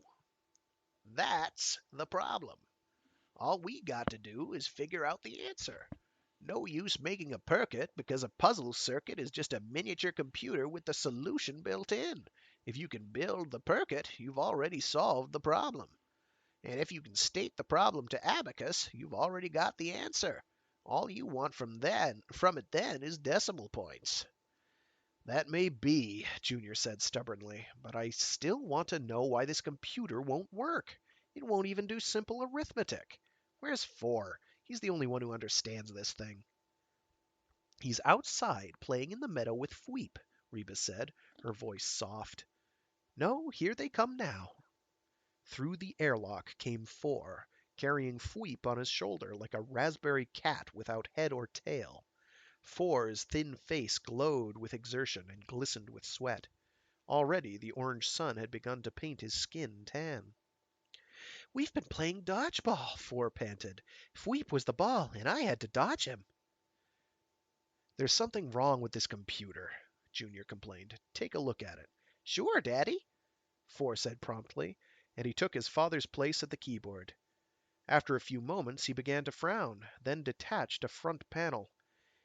That's the problem. All we got to do is figure out the answer. No use making a Perkit because a puzzle circuit is just a miniature computer with the solution built in. If you can build the Perkit, you've already solved the problem. And if you can state the problem to Abacus, you've already got the answer. All you want from it then is decimal points. That may be, Junior said stubbornly, but I still want to know why this computer won't work. It won't even do simple arithmetic. Where's 4? He's the only one who understands this thing. He's outside playing in the meadow with Fweep, Reba said, her voice soft. No, here they come now. Through the airlock came 4, carrying Fweep on his shoulder like a raspberry cat without head or tail. 4's thin face glowed with exertion and glistened with sweat. Already the orange sun had begun to paint his skin tan. We've been playing dodgeball, 4 panted. Fweep was the ball, and I had to dodge him. There's something wrong with this computer, Junior complained. Take a look at it. Sure, Daddy, 4 said promptly, and he took his father's place at the keyboard. After a few moments he began to frown, then detached a front panel.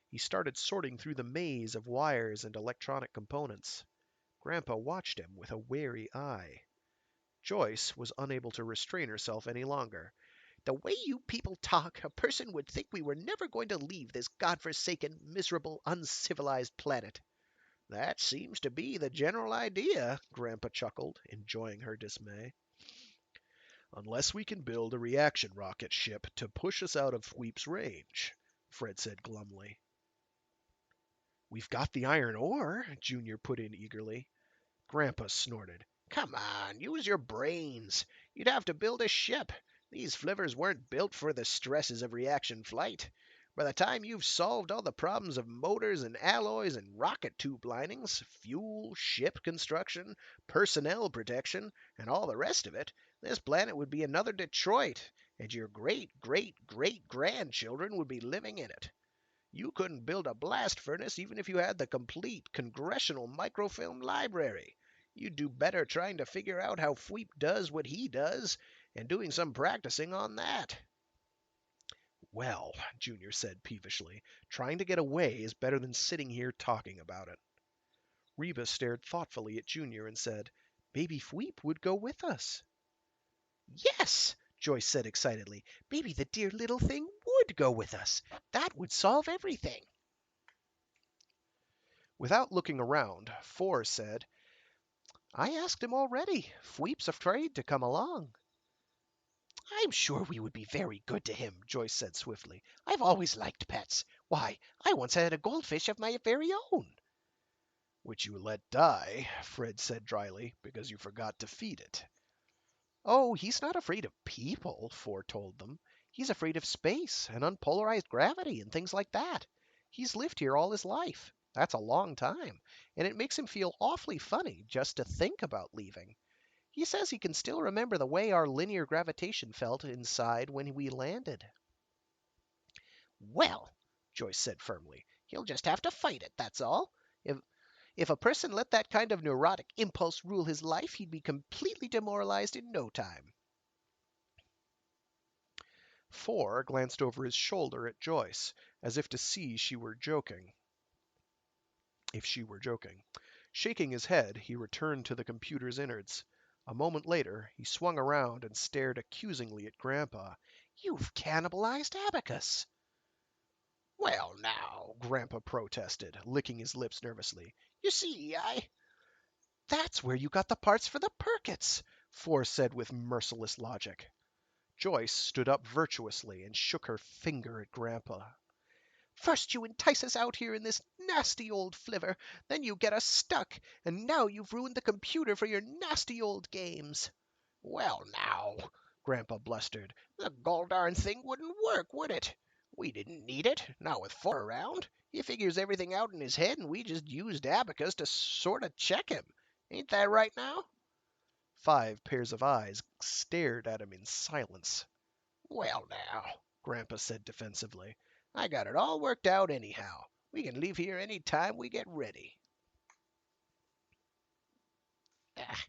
He started sorting through the maze of wires and electronic components. Grandpa watched him with a wary eye. Joyce was unable to restrain herself any longer. The way you people talk, a person would think we were never going to leave this godforsaken, miserable, uncivilized planet. That seems to be the general idea, Grandpa chuckled, enjoying her dismay. Unless we can build a reaction rocket ship to push us out of Thweep's range, Fred said glumly. We've got the iron ore, Junior put in eagerly. Grandpa snorted. Come on, use your brains. You'd have to build a ship. These flivvers weren't built for the stresses of reaction flight. By the time you've solved all the problems of motors and alloys and rocket tube linings, fuel, ship construction, personnel protection, and all the rest of it, this planet would be another Detroit, and your great great great grandchildren would be living in it. You couldn't build a blast furnace even if you had the complete congressional microfilm library. You'd do better trying to figure out how Fweep does what he does and doing some practicing on that. Well, Junior said peevishly, trying to get away is better than sitting here talking about it. Reba stared thoughtfully at Junior and said, Baby Fweep would go with us. Yes, Joyce said excitedly. Maybe the dear little thing would go with us. That would solve everything. Without looking around, Four said, I asked him already. Fweep's afraid to come along. I'm sure we would be very good to him, Joyce said swiftly. I've always liked pets. Why, I once had a goldfish of my very own. Which you let die, Fred said dryly, because you forgot to feed it. Oh, he's not afraid of people, Four told them. He's afraid of space and unpolarized gravity and things like that. He's lived here all his life. That's a long time, and it makes him feel awfully funny just to think about leaving. He says he can still remember the way our linear gravitation felt inside when we landed. Well, Joyce said firmly, he'll just have to fight it, that's all. If a person let that kind of neurotic impulse rule his life, he'd be completely demoralized in no time. Four glanced over his shoulder at Joyce, as if to see if she were joking. Shaking his head, he returned to the computer's innards. A moment later, he swung around and stared accusingly at Grandpa. You've cannibalized Abacus. Well, now, Grandpa protested, licking his lips nervously. You see, That's where you got the parts for the Perkits, Four said with merciless logic. Joyce stood up virtuously and shook her finger at Grandpa. First you entice us out here in this nasty old flivver, then you get us stuck, and now you've ruined the computer for your nasty old games. Well, now, Grandpa blustered, the goldarn thing wouldn't work, would it? We didn't need it, not with Four around. He figures everything out in his head, and we just used Abacus to sort of check him. Ain't that right now? 5 pairs of eyes stared at him in silence. Well, now, Grandpa said defensively, I got it all worked out anyhow. We can leave here any time we get ready. Ah,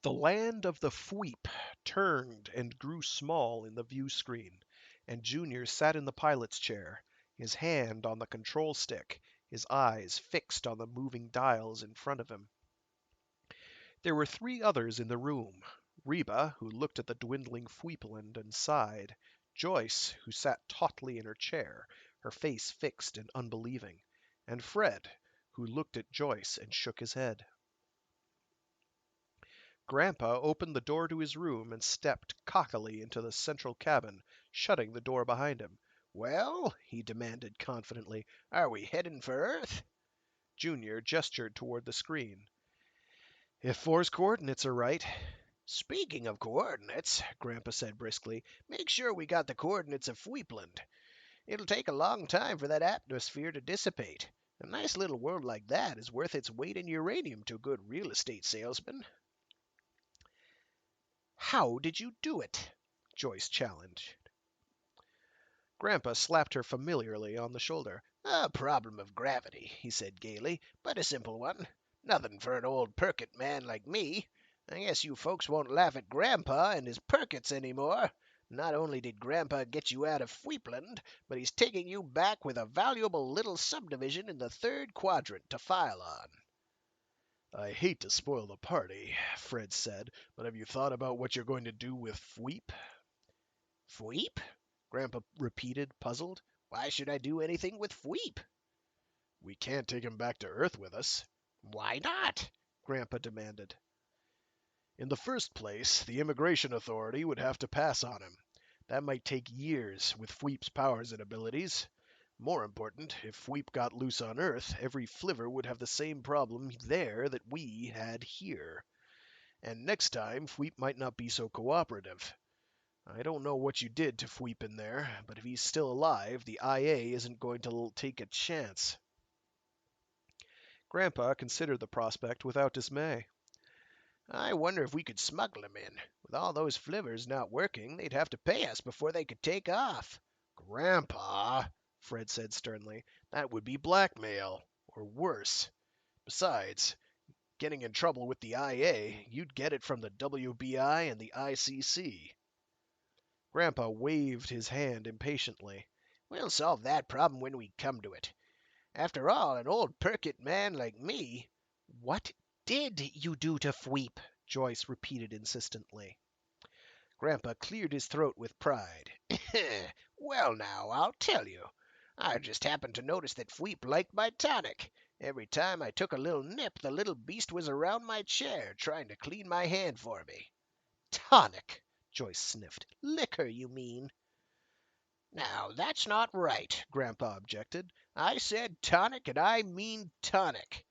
The land of the Fweep turned and grew small in the view screen, and Junior sat in the pilot's chair, his hand on the control stick, his eyes fixed on the moving dials in front of him. There were 3 others in the room. Reba, who looked at the dwindling Fweepland and sighed, Joyce, who sat tautly in her chair, her face fixed and unbelieving, and Fred, who looked at Joyce and shook his head. Grandpa opened the door to his room and stepped cockily into the central cabin, shutting the door behind him. well, he demanded confidently, are we heading for Earth? Junior gestured toward the screen. If Four's coordinates are right. Speaking of coordinates, Grandpa said briskly, make sure we got the coordinates of Fweepland. It'll take a long time for that atmosphere to dissipate. A nice little world like that is worth its weight in uranium to a good real estate salesman. How did you do it? Joyce challenged. Grandpa slapped her familiarly on the shoulder. A problem of gravity, he said gaily, but a simple one. Nothing for an old Perkit man like me. I guess you folks won't laugh at Grandpa and his Perkits any more. Not only did Grandpa get you out of Fweepland, but he's taking you back with a valuable little subdivision in the 3rd quadrant to file on. I hate to spoil the party, Fred said, but have you thought about what you're going to do with Fweep? Fweep? Grandpa repeated, puzzled. Why should I do anything with Fweep? We can't take him back to Earth with us. Why not? Grandpa demanded. In the first place, the immigration authority would have to pass on him. That might take years with Fweep's powers and abilities. More important, if Fweep got loose on Earth, every flivver would have the same problem there that we had here. And next time, Fweep might not be so cooperative. I don't know what you did to Fweep in there, but if he's still alive, the IA isn't going to take a chance. Grandpa considered the prospect without dismay. I wonder if we could smuggle 'em in. With all those flivvers not working, they'd have to pay us before they could take off. Grandpa, Fred said sternly, that would be blackmail, or worse. Besides, getting in trouble with the IA, you'd get it from the WBI and the ICC. Grandpa waved his hand impatiently. We'll solve that problem when we come to it. After all, an old Perkit man like me. What did you do to Fweep? Joyce repeated insistently. Grandpa cleared his throat with pride. Well, now, I'll tell you. I just happened to notice that Fweep liked my tonic. Every time I took a little nip, the little beast was around my chair, trying to clean my hand for me. Tonic, Joyce sniffed. Liquor, you mean? Now, that's not right, Grandpa objected. I said tonic, and I mean tonic.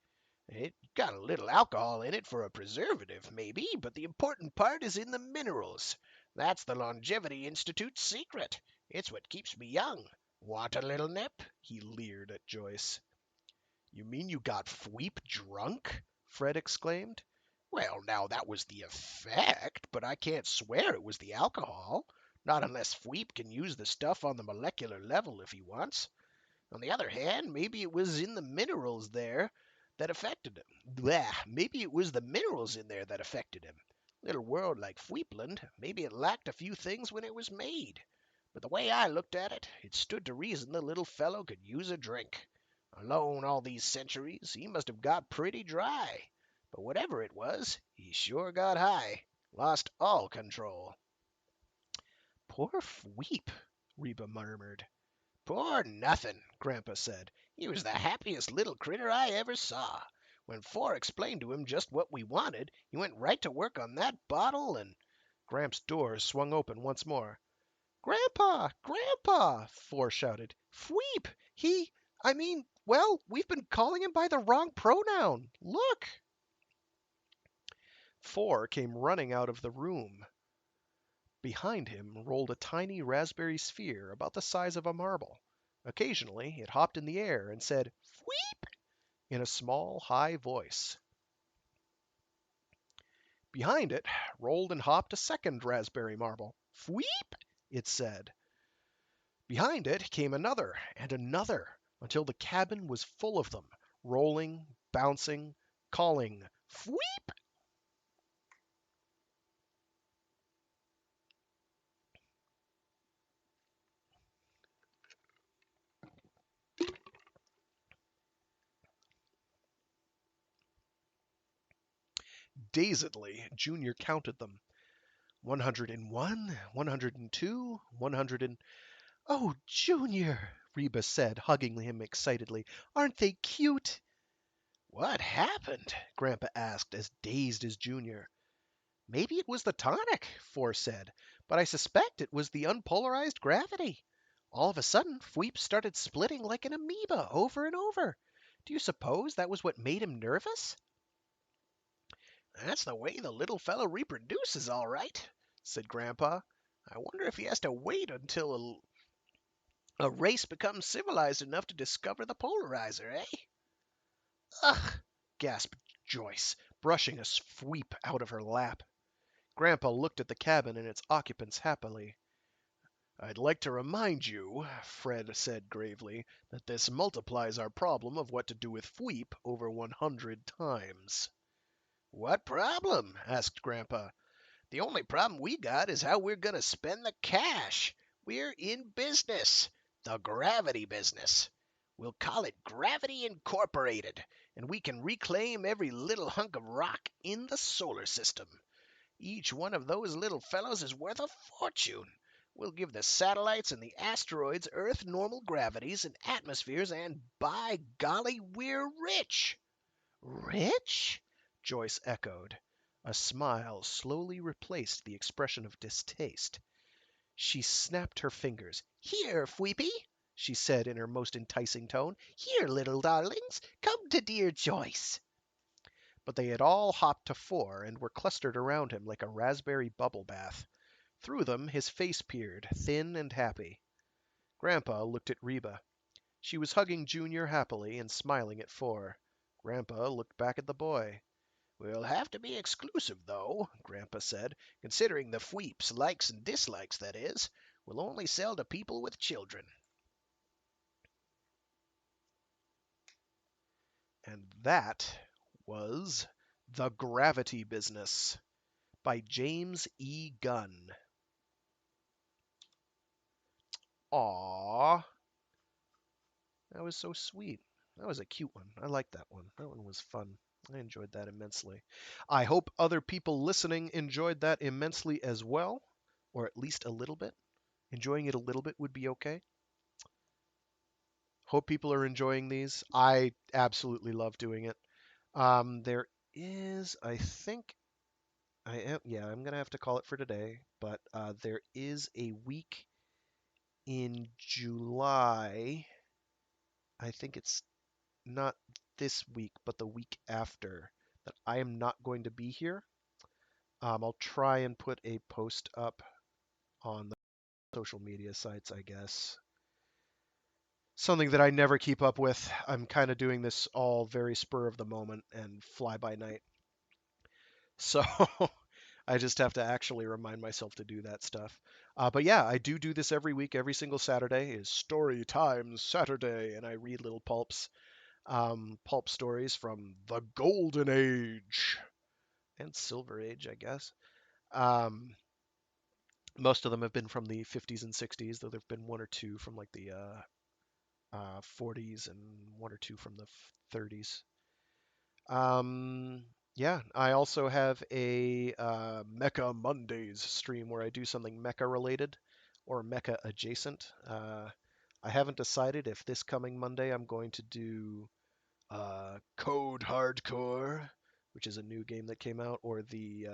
It got a little alcohol in it for a preservative, maybe, but the important part is in the minerals. That's the Longevity Institute's secret. It's what keeps me young. Want a little nip? He leered at Joyce. You mean you got Fweep drunk? Fred exclaimed. Well, now that was the effect, but I can't swear it was the alcohol. Not unless Fweep can use the stuff on the molecular level if he wants. On the other hand, maybe it was in the minerals there that affected him. Blah, maybe it was the minerals in there that affected him. Little world like Fweepland, maybe it lacked a few things when it was made. But the way I looked at it, it stood to reason the little fellow could use a drink. Alone all these centuries, he must have got pretty dry. But whatever it was, he sure got high. Lost all control. Poor Fweep, Reba murmured. Poor nothing, Grandpa said. He was the happiest little critter I ever saw. When Four explained to him just what we wanted, he went right to work on that bottle and Gramps' door swung open once more. Grandpa! Grandpa! Four shouted. Fweep! Well, we've been calling him by the wrong pronoun. Look! Four came running out of the room. Behind him rolled a tiny raspberry sphere about the size of a marble. Occasionally, it hopped in the air and said, Fweep! In a small, high voice. Behind it rolled and hopped a second raspberry marble. Fweep! It said. Behind it came another and another, until the cabin was full of them, rolling, bouncing, calling, Fweep! Dazedly, Junior counted them. 101, 102, 100 and... Oh, Junior, Reba said, hugging him excitedly. Aren't they cute? what happened? Grandpa asked, as dazed as Junior. Maybe it was the tonic, Four said, but I suspect it was the unpolarized gravity. All of a sudden, Fweep started splitting like an amoeba over and over. Do you suppose that was what made him nervous? That's the way the little fellow reproduces, all right, said Grandpa. I wonder if he has to wait until a race becomes civilized enough to discover the polarizer, eh? Ugh, gasped Joyce, brushing a Fweep out of her lap. Grandpa looked at the cabin and its occupants happily. I'd like to remind you, Fred said gravely, that this multiplies our problem of what to do with Fweep over 100 times. What problem? Asked Grandpa. The only problem we got is how we're going to spend the cash. We're in business. The gravity business. We'll call it Gravity Incorporated, and we can reclaim every little hunk of rock in the solar system. Each one of those little fellows is worth a fortune. We'll give the satellites and the asteroids Earth normal gravities and atmospheres, and by golly, we're rich. Rich? Joyce echoed. A smile slowly replaced the expression of distaste. She snapped her fingers. "Here, Fweepy," she said in her most enticing tone. "Here, little darlings, come to dear Joyce." But they had all hopped to four and were clustered around him like a raspberry bubble bath. Through them his face peered, thin and happy. Grandpa looked at Reba. She was hugging Junior happily and smiling at Four. Grandpa looked back at the boy. "We'll have to be exclusive, though," Grandpa said, "considering the Fweep's likes and dislikes, that is. We'll only sell to people with children." And that was The Gravity Business by James E. Gunn. Aww, that was so sweet. That was a cute one. I liked that one. That one was fun. I enjoyed that immensely. I hope other people listening enjoyed that immensely as well, or at least a little bit. Enjoying it a little bit would be okay. Hope people are enjoying these. I absolutely love doing it. There is, I think, I am, yeah, I'm gonna have to call it for today. But there is a week in July. I think it's not this week, but the week after that I am not going to be here. I'll try and put a post up on the social media sites, I guess. Something that I never keep up with. I'm kind of doing this all very spur of the moment and fly by night. So I just have to actually remind myself to do that stuff. But yeah, I do this every week. Every single Saturday is Story Time Saturday, and I read little pulp stories from the Golden Age and Silver Age, I guess. Um, Most of them have been from the 50s and 60s, though there've been one or two from like the 40s and one or two from the 30s. Um, yeah, I also have a Mecha Mondays stream where I do something mecha related or mecha adjacent. I haven't decided if this coming Monday I'm going to do Code Hardcore, which is a new game that came out, or the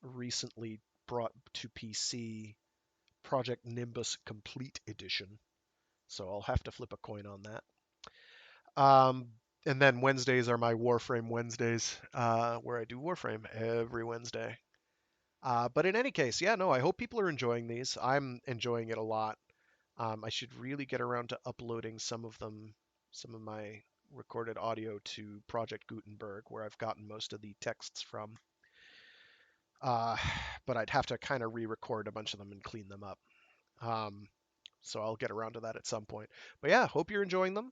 recently brought to PC Project Nimbus Complete Edition. So I'll have to flip a coin on that. Um, and then Wednesdays are my Warframe Wednesdays, where I do Warframe every Wednesday. But in any case, yeah, no, I hope people are enjoying these. I'm enjoying it a lot. I should really get around to uploading some of them, some of my recorded audio to Project Gutenberg, where I've gotten most of the texts from. Uh, but I'd have to kind of re-record a bunch of them and clean them up. Um, so I'll get around to that at some point. But yeah, hope you're enjoying them.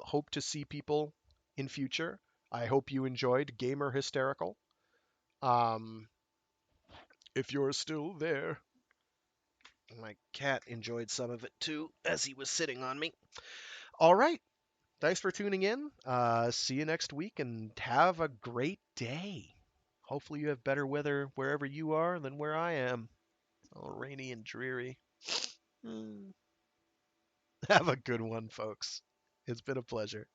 Hope to see people in future. I hope you enjoyed Gamer Hysterical. Um, if you're still there. My cat enjoyed some of it too, as he was sitting on me. All right. Thanks for tuning in. See you next week and have a great day. Hopefully, you have better weather wherever you are than where I am. All rainy and dreary. Hmm. Have a good one, folks. It's been a pleasure.